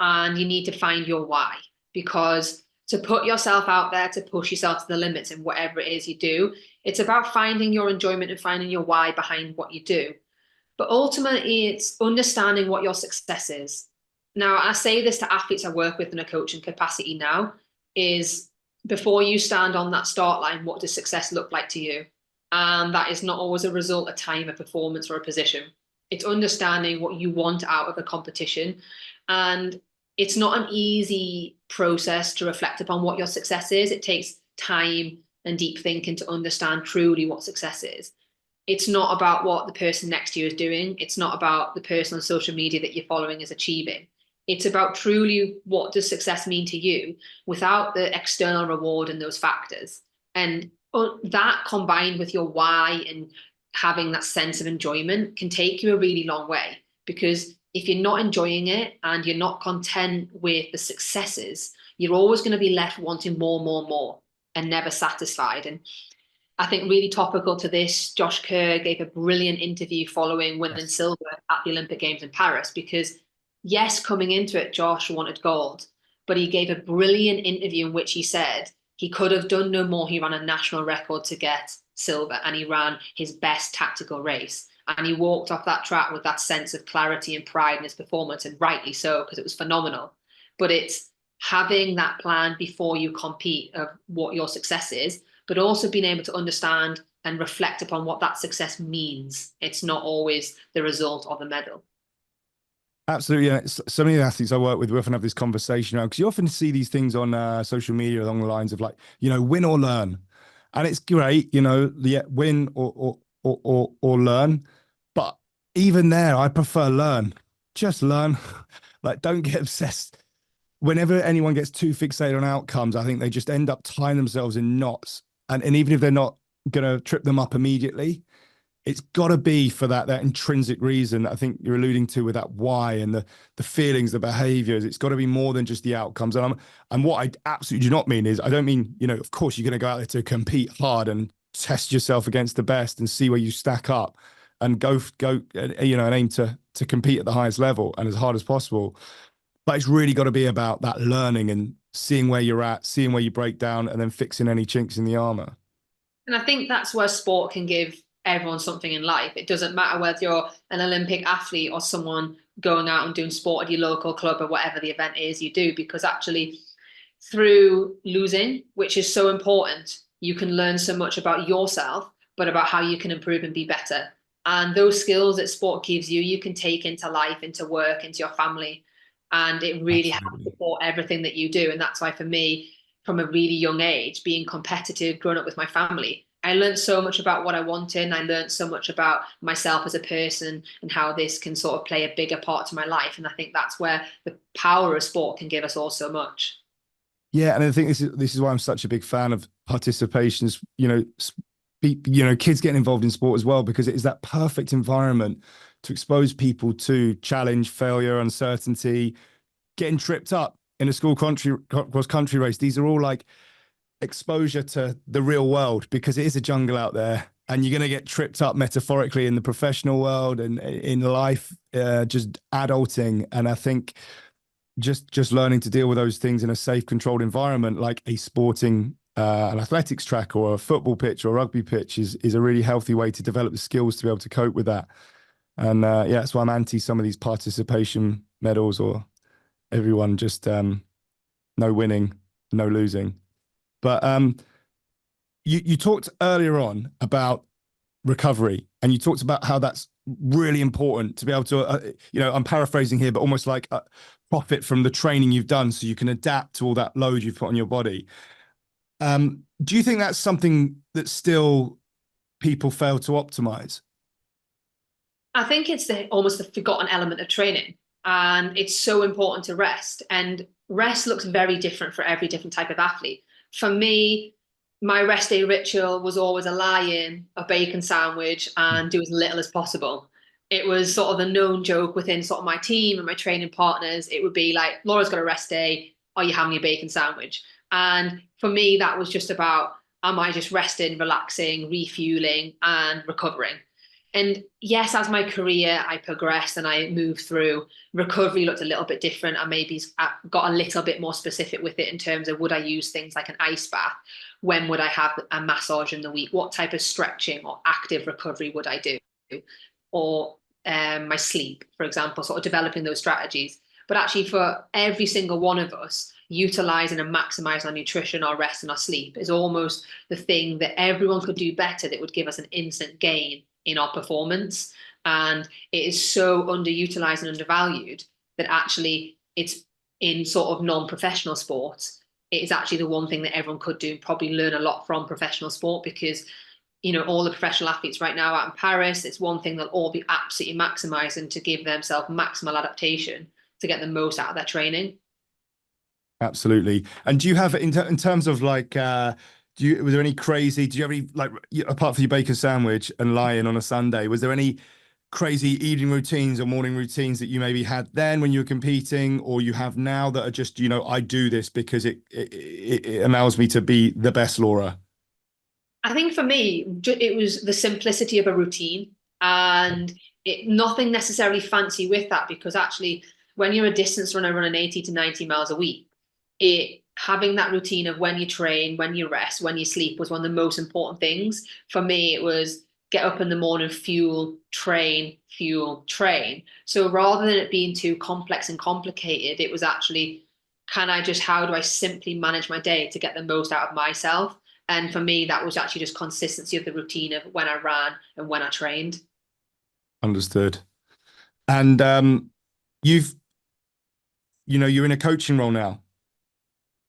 and you need to find your why, because to put yourself out there, to push yourself to the limits in whatever it is you do, it's about finding your enjoyment and finding your why behind what you do. But ultimately, it's understanding what your success is. Now, I say this to athletes I work with in a coaching capacity now, is before you stand on that start line, what does success look like to you? And that is not always a result of time, a performance, or a position. It's understanding what you want out of a competition. And it's not an easy process to reflect upon what your success is. It takes time and deep thinking to understand truly what success is. It's not about what the person next to you is doing. It's not about the person on social media that you're following is achieving. It's about truly what does success mean to you without the external reward and those factors. And that combined with your why and having that sense of enjoyment can take you a really long way. Because if you're not enjoying it and you're not content with the successes, you're always going to be left wanting more, more, more, and never satisfied. And I think really topical to this, Josh Kerr gave a brilliant interview following winning silver at the Olympic Games in Paris, because yes, coming into it, Josh wanted gold, but he gave a brilliant interview in which he said he could have done no more. He ran a national record to get silver, and he ran his best tactical race. And he walked off that track with that sense of clarity and pride in his performance, and rightly so, because it was phenomenal. But it's having that plan before you compete of what your success is, but also being able to understand and reflect upon what that success means. It's not always the result of the medal. Absolutely. Yeah. So many athletes I work with, we often have this conversation now, because you often see these things on social media along the lines of like, win or learn. And it's great, win or learn. But even there, I prefer learn. Just learn. Like, don't get obsessed. Whenever anyone gets too fixated on outcomes, I think they just end up tying themselves in knots. And even if they're not going to trip them up immediately, it's got to be for that intrinsic reason that I think you're alluding to with that why and the feelings, the behaviors. It's got to be more than just the outcomes. And what I absolutely do not mean is, I don't mean, of course you're going to go out there to compete hard and test yourself against the best and see where you stack up and go and aim to compete at the highest level and as hard as possible. But it's really got to be about that learning and seeing where you're at, seeing where you break down, and then fixing any chinks in the armor. And I think that's where sport can give everyone something in life. It doesn't matter whether you're an Olympic athlete or someone going out and doing sport at your local club or whatever the event is you do, because actually through losing, which is so important, you can learn so much about yourself, but about how you can improve and be better. And those skills that sport gives you, you can take into life, into work, into your family. And it really helps support everything that you do. And that's why for me, from a really young age, being competitive, growing up with my family, I learned so much about what I wanted, and I learned so much about myself as a person and how this can sort of play a bigger part to my life. And I think that's where the power of sport can give us all so much. Yeah, and I think this is why I'm such a big fan of participations. Kids getting involved in sport as well, because it is that perfect environment to expose people to challenge, failure, uncertainty, getting tripped up in a school cross country race. These are all like exposure to the real world, because it is a jungle out there, and you're going to get tripped up metaphorically in the professional world and in life, just adulting. And I think just learning to deal with those things in a safe, controlled environment, like a sporting an athletics track or a football pitch or a rugby pitch, is a really healthy way to develop the skills to be able to cope with that. And that's why I'm anti some of these participation medals, or everyone just no winning, no losing. But you talked earlier on about recovery, and you talked about how that's really important to be able to, I'm paraphrasing here, but almost like profit from the training you've done so you can adapt to all that load you've put on your body. Do you think that's something that still people fail to optimize? I think it's almost the forgotten element of training, and it's so important to rest. And rest looks very different for every different type of athlete. For me, my rest day ritual was always a lie-in, a bacon sandwich, and do as little as possible. It was sort of a known joke within sort of my team and my training partners. It would be like, Laura's got a rest day. Are you having a bacon sandwich? And for me, that was just about, am I just resting, relaxing, refueling, and recovering? And yes, as my career, I progressed and I moved through, recovery looked a little bit different. I maybe got a little bit more specific with it in terms of, would I use things like an ice bath? When would I have a massage in the week? What type of stretching or active recovery would I do? Or my sleep, for example, sort of developing those strategies. But actually for every single one of us, utilizing and maximizing our nutrition, our rest and our sleep is almost the thing that everyone could do better, that would give us an instant gain in our performance. And it is so underutilized and undervalued that actually it's in sort of non-professional sports, it is actually the one thing that everyone could do and probably learn a lot from professional sport, because all the professional athletes right now out in Paris, it's one thing they'll all be absolutely maximizing to give themselves maximal adaptation to get the most out of their training. Absolutely. And do you have, in terms of like Was there any crazy, do you have any, like, apart from your bacon sandwich and lying on a Sunday, was there any crazy evening routines or morning routines that you maybe had then when you were competing, or you have now that are just, I do this because it allows me to be the best Laura? I think for me, it was the simplicity of a routine, and nothing necessarily fancy with that, because actually when you're a distance runner running 80 to 90 miles a week, having that routine of when you train, when you rest, when you sleep was one of the most important things. For me, it was get up in the morning, fuel, train, fuel, train. So rather than it being too complex and complicated, it was actually, how do I simply manage my day to get the most out of myself? And for me, that was actually just consistency of the routine of when I ran and when I trained. Understood. And you've, you're in a coaching role now.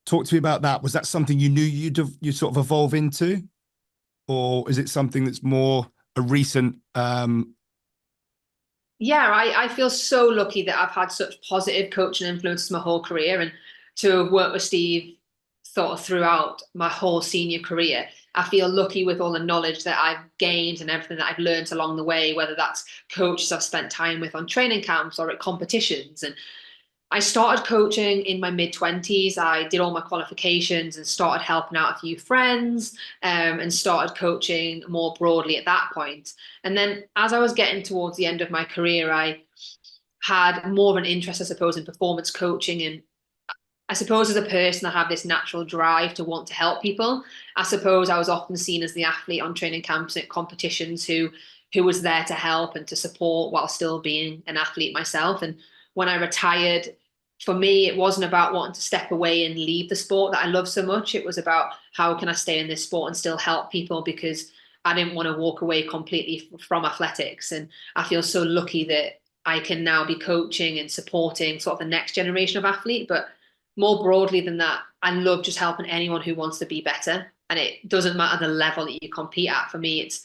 Talk to me about that. Was that something you knew you'd sort of evolve into, or is it something that's more a recent? Yeah, I feel so lucky that I've had such positive coaching influences my whole career, and to have worked with Steve sort of throughout my whole senior career. I feel lucky with all the knowledge that I've gained and everything that I've learned along the way, whether that's coaches I've spent time with on training camps or at competitions. And I started coaching in my mid-20s. I did all my qualifications and started helping out a few friends, and started coaching more broadly at that point. And then as I was getting towards the end of my career, I had more of an interest, I suppose, in performance coaching. And I suppose as a person, I have this natural drive to want to help people. I suppose I was often seen as the athlete on training camps at competitions who was there to help and to support while still being an athlete myself. And when I retired, for me, it wasn't about wanting to step away and leave the sport that I love so much. It was about how can I stay in this sport and still help people, because I didn't want to walk away completely from athletics. And I feel so lucky that I can now be coaching and supporting sort of the next generation of athlete. But more broadly than that, I love just helping anyone who wants to be better. And it doesn't matter the level that you compete at. For me, it's,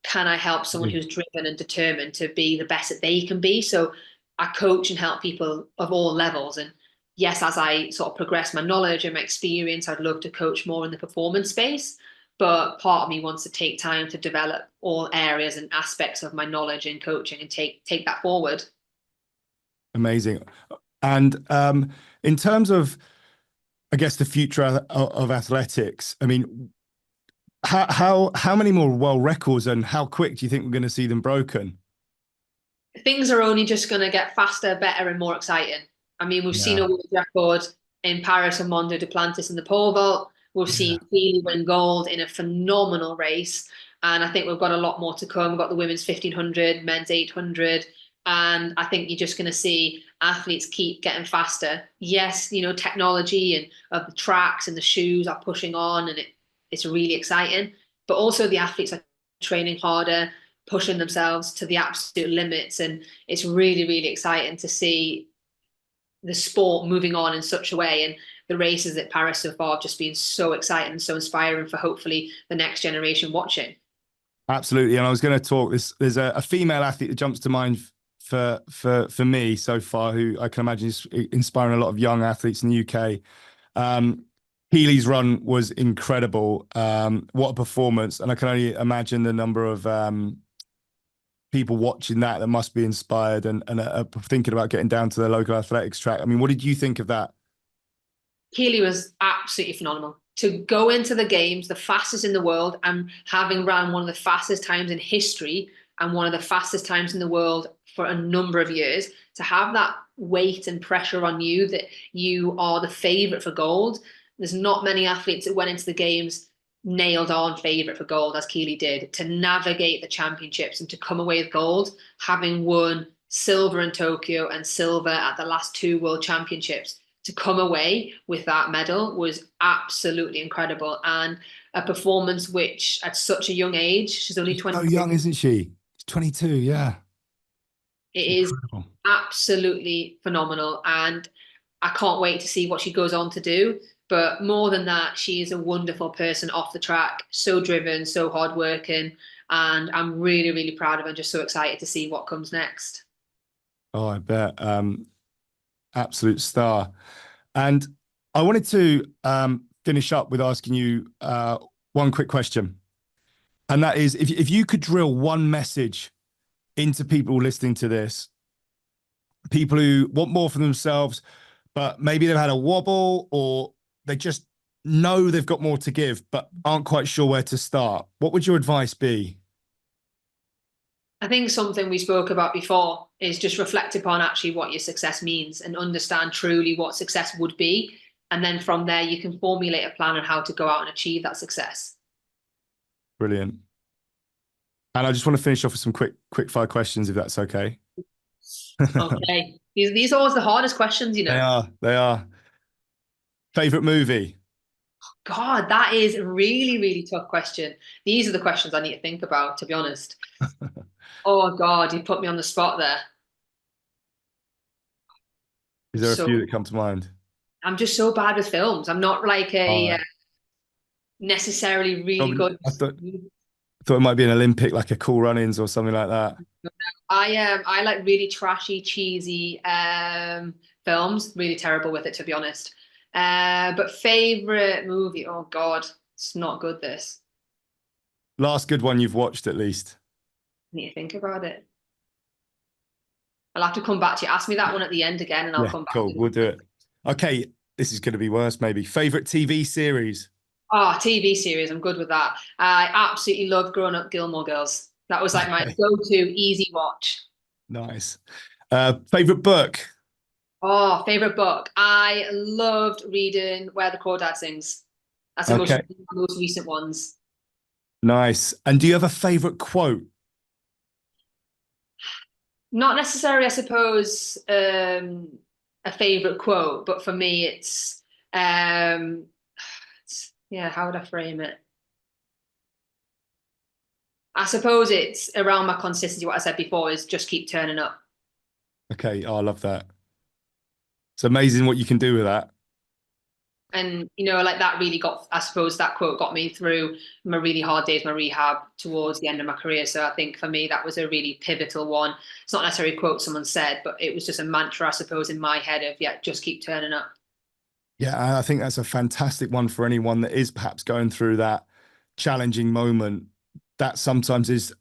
can I help someone who's driven and determined to be the best that they can be? So I coach and help people of all levels. And yes, as I sort of progress my knowledge and my experience, I'd love to coach more in the performance space. But part of me wants to take time to develop all areas and aspects of my knowledge in coaching and take that forward. Amazing. And in terms of, I guess, the future of athletics, I mean, how many more world records and how quick do you think we're going to see them broken? Things are only just going to get faster, better, and more exciting. I mean, we've seen a world record in Paris and Mondo Duplantis in the pole vault. We've seen Keely win gold in a phenomenal race. And I think we've got a lot more to come. We've got the women's 1500, men's 800. And I think you're just going to see athletes keep getting faster. Yes, technology and of the tracks and the shoes are pushing on, and it's really exciting. But also the athletes are training harder, pushing themselves to the absolute limits. And it's really, really exciting to see the sport moving on in such a way. And the races at Paris so far have just been so exciting and so inspiring for hopefully the next generation watching. Absolutely. And I was going to talk there's a female athlete that jumps to mind for me so far, who I can imagine is inspiring a lot of young athletes in the UK. Healy's run was incredible. What a performance. And I can only imagine the number of people watching that must be inspired and thinking about getting down to the local athletics track. I mean, what did you think of that? Keely was absolutely phenomenal. To go into the games, the fastest in the world, and having ran one of the fastest times in history and one of the fastest times in the world for a number of years, to have that weight and pressure on you that you are the favourite for gold. There's not many athletes that went into the games nailed on favourite for gold as Keely did, to navigate the championships and to come away with gold, having won silver in Tokyo and silver at the last two world championships. To come away with that medal was absolutely incredible, and a performance which at such a young age, she's only 22. So young, isn't she? 22, yeah. It is absolutely phenomenal, and I can't wait to see what she goes on to do. But more than that, she is a wonderful person off the track, so driven, so hardworking, and I'm really, really proud of her and just so excited to see what comes next. Oh, I bet. Absolute star. And I wanted to finish up with asking you one quick question. And that is, if you could drill one message into people listening to this, people who want more for themselves, but maybe they've had a wobble or they just know they've got more to give, but aren't quite sure where to start, what would your advice be? I think something we spoke about before is just reflect upon actually what your success means and understand truly what success would be. And then from there, you can formulate a plan on how to go out and achieve that success. Brilliant. And I just want to finish off with some quick fire questions, if that's okay. Okay. These are always the hardest questions, you know. They are. Favorite movie? God, that is a really, really tough question. These are the questions I need to think about, to be honest. Oh God, you put me on the spot there. Is there a few that come to mind? I'm just so bad with films. I'm not like a necessarily really good. I thought it might be an Olympic, like a Cool Runnings or something like that. I like really trashy, cheesy films. Really terrible with it, to be honest. But favorite movie? Oh God, it's not good. This last good one you've watched, at least. I need to think about it. I'll have to come back to you. Ask me that one at the end again, and I'll come back. Cool, we'll do it. Okay, this is going to be worse, maybe. Favorite TV series? Oh, TV series. I'm good with that. I absolutely loved growing up Gilmore Girls. That was like my go-to easy watch. Nice. Favorite book? Oh, favorite book. I loved reading Where the Crawdad Sings. That's the most recent ones. Nice. And do you have a favorite quote? Not necessarily, I suppose, a favorite quote, but for me, it's how would I frame it? I suppose it's around my consistency. What I said before is just keep turning up. Okay. Oh, I love that. It's amazing what you can do with that. And, you know, like that really I suppose that quote got me through my really hard days, my rehab towards the end of my career. So I think for me, that was a really pivotal one. It's not necessarily a quote someone said, but it was just a mantra, I suppose, in my head of, just keep turning up. Yeah, I think that's a fantastic one for anyone that is perhaps going through that challenging moment. That sometimes is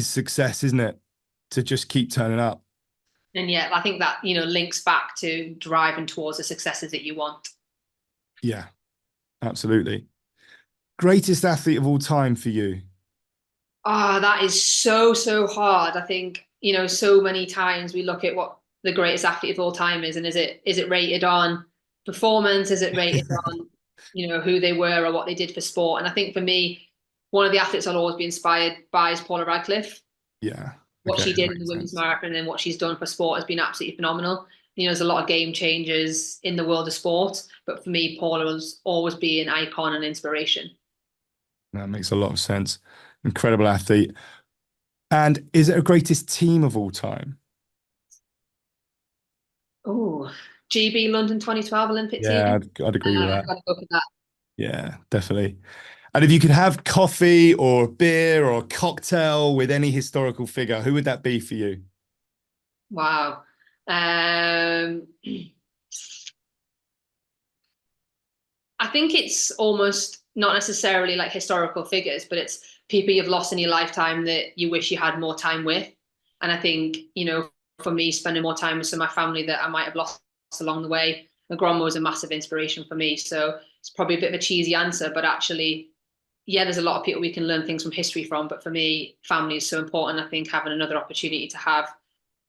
success, isn't it? To just keep turning up. And I think that, links back to driving towards the successes that you want. Yeah, absolutely. Greatest athlete of all time for you? Oh, that is so, so hard. I think, so many times we look at what the greatest athlete of all time is, and is it rated on performance? Is it rated on, who they were or what they did for sport? And I think for me, one of the athletes I'll always be inspired by is Paula Radcliffe. Yeah. What she did in the women's marathon and what she's done for sport has been absolutely phenomenal. There's a lot of game changers in the world of sport, but for me, Paula will always be an icon and inspiration. That makes a lot of sense. Incredible athlete. And is it a greatest team of all time? Oh, GB London 2012 Olympic team. Yeah, I'd agree with that. I've got to go for that. Yeah, definitely. And if you could have coffee or a beer or a cocktail with any historical figure, who would that be for you? Wow. I think it's almost not necessarily like historical figures, but it's people you've lost in your lifetime that you wish you had more time with. And I think, for me, spending more time with some of my family that I might have lost along the way, my grandma was a massive inspiration for me. So it's probably a bit of a cheesy answer, but actually, there's a lot of people we can learn things from history from. But for me, family is so important. I think having another opportunity to have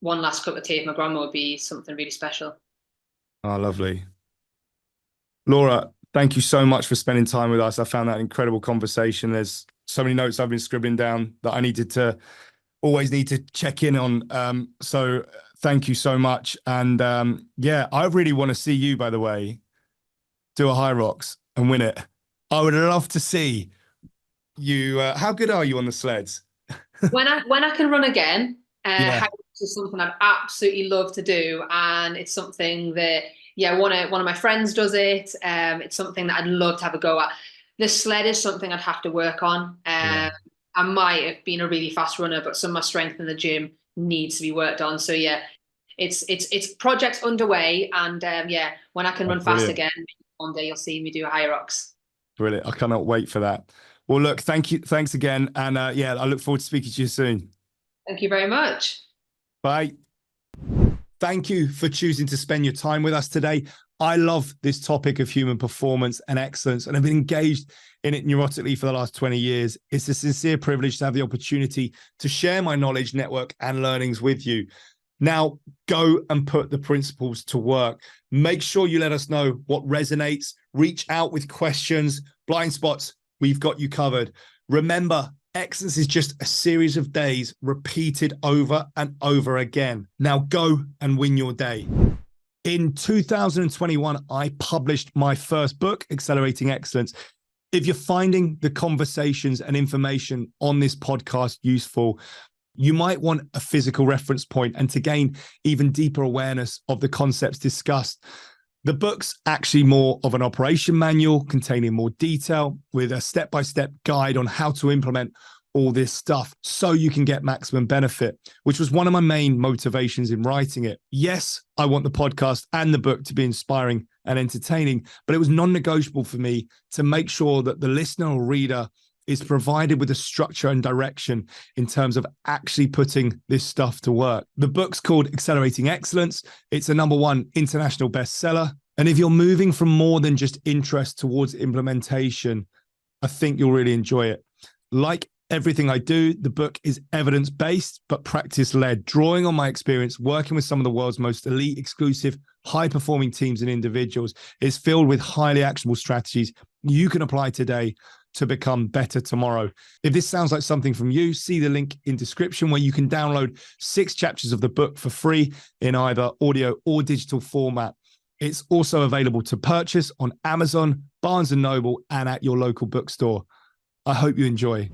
one last cup of tea with my grandma would be something really special. Oh, lovely. Laura, thank you so much for spending time with us. I found that an incredible conversation. There's so many notes I've been scribbling down that I always need to check in on. So thank you so much. And I really want to see you, by the way, do a high rocks and win it. I would love to see you. How good are you on the sleds? When I can run again, high rocks is something I'd absolutely love to do. And it's something that, one of my friends does it. It's something that I'd love to have a go at. The sled is something I'd have to work on. I might have been a really fast runner, but some of my strength in the gym needs to be worked on. So it's projects underway, and when I can run fast again, one day you'll see me do high rocks. Brilliant. I cannot wait for that. Well, look, thank you. Thanks again. And yeah, I look forward to speaking to you soon. Thank you very much. Bye. Thank you for choosing to spend your time with us today. I love this topic of human performance and excellence, and I've been engaged in it neurotically for the last 20 years. It's a sincere privilege to have the opportunity to share my knowledge, network, and learnings with you. Now, go and put the principles to work. Make sure you let us know what resonates. Reach out with questions, blind spots. We've got you covered. Remember, excellence is just a series of days repeated over and over again. Now go and win your day. In 2021, I published my first book, Accelerating Excellence. If you're finding the conversations and information on this podcast useful, you might want a physical reference point and to gain even deeper awareness of the concepts discussed. The book's actually more of an operation manual containing more detail with a step-by-step guide on how to implement all this stuff so you can get maximum benefit, which was one of my main motivations in writing it. Yes, I want the podcast and the book to be inspiring and entertaining, but it was non-negotiable for me to make sure that the listener or reader is provided with a structure and direction in terms of actually putting this stuff to work. The book's called Accelerating Excellence. It's a #1 international bestseller. And if you're moving from more than just interest towards implementation, I think you'll really enjoy it. Like everything I do, the book is evidence-based, but practice-led, drawing on my experience working with some of the world's most elite, exclusive, high-performing teams and individuals. It's filled with highly actionable strategies you can apply today to become better tomorrow. If this sounds like something from you, see the link in description where you can download 6 chapters of the book for free in either audio or digital format. It's also available to purchase on Amazon, Barnes & Noble, and at your local bookstore. I hope you enjoy.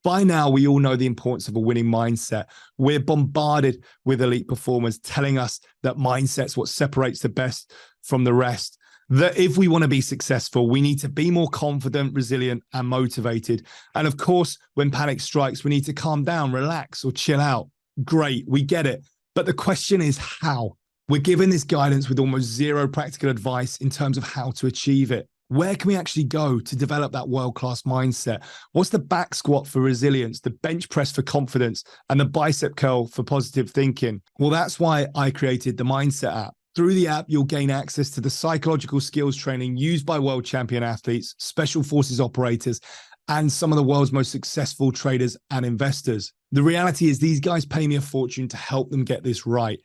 By now, we all know the importance of a winning mindset. We're bombarded with elite performers telling us that mindset's what separates the best from the rest. That if we want to be successful, we need to be more confident, resilient, and motivated. And of course, when panic strikes, we need to calm down, relax, or chill out. Great, we get it. But the question is how? We're given this guidance with almost zero practical advice in terms of how to achieve it. Where can we actually go to develop that world-class mindset? What's the back squat for resilience, the bench press for confidence, and the bicep curl for positive thinking? Well, that's why I created the Mindset app. Through the app, you'll gain access to the psychological skills training used by world champion athletes, special forces operators, and some of the world's most successful traders and investors. The reality is these guys pay me a fortune to help them get this right.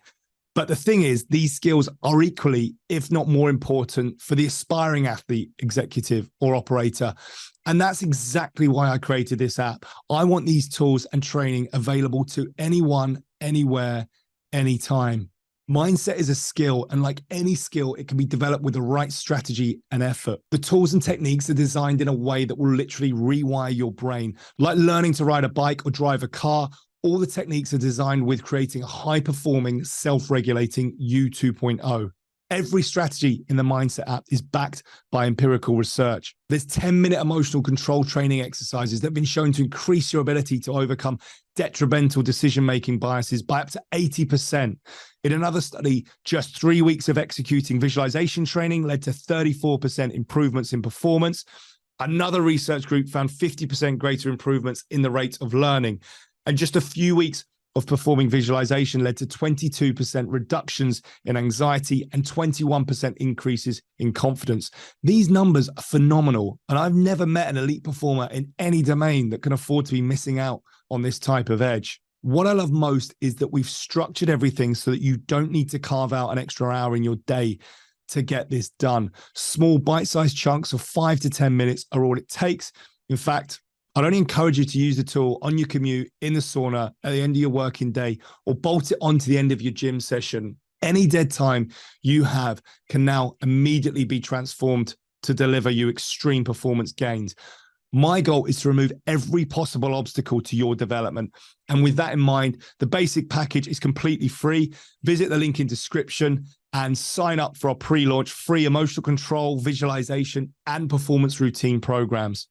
But the thing is, these skills are equally, if not more important for the aspiring athlete, executive, or operator. And that's exactly why I created this app. I want these tools and training available to anyone, anywhere, anytime. Mindset is a skill, and like any skill, it can be developed with the right strategy and effort. The tools and techniques are designed in a way that will literally rewire your brain, like learning to ride a bike or drive a car. All the techniques are designed with creating a high-performing, self-regulating you 2.0. Every strategy in the Mindset app is backed by empirical research. There's 10-minute emotional control training exercises that have been shown to increase your ability to overcome detrimental decision-making biases by up to 80%. In another study, just 3 weeks of executing visualization training led to 34% improvements in performance. Another research group found 50% greater improvements in the rate of learning. And just a few weeks of performing visualization led to 22% reductions in anxiety and 21% increases in confidence. These numbers are phenomenal, and I've never met an elite performer in any domain that can afford to be missing out on this type of edge. What I love most is that we've structured everything so that you don't need to carve out an extra hour in your day to get this done. Small bite-sized chunks of 5 to 10 minutes are all it takes. In fact, I'd only encourage you to use the tool on your commute, in the sauna, at the end of your working day, or bolt it onto the end of your gym session. Any dead time you have can now immediately be transformed to deliver you extreme performance gains. My goal is to remove every possible obstacle to your development. And with that in mind, the basic package is completely free. Visit the link in description and sign up for our pre-launch free emotional control, visualization, and performance routine programs.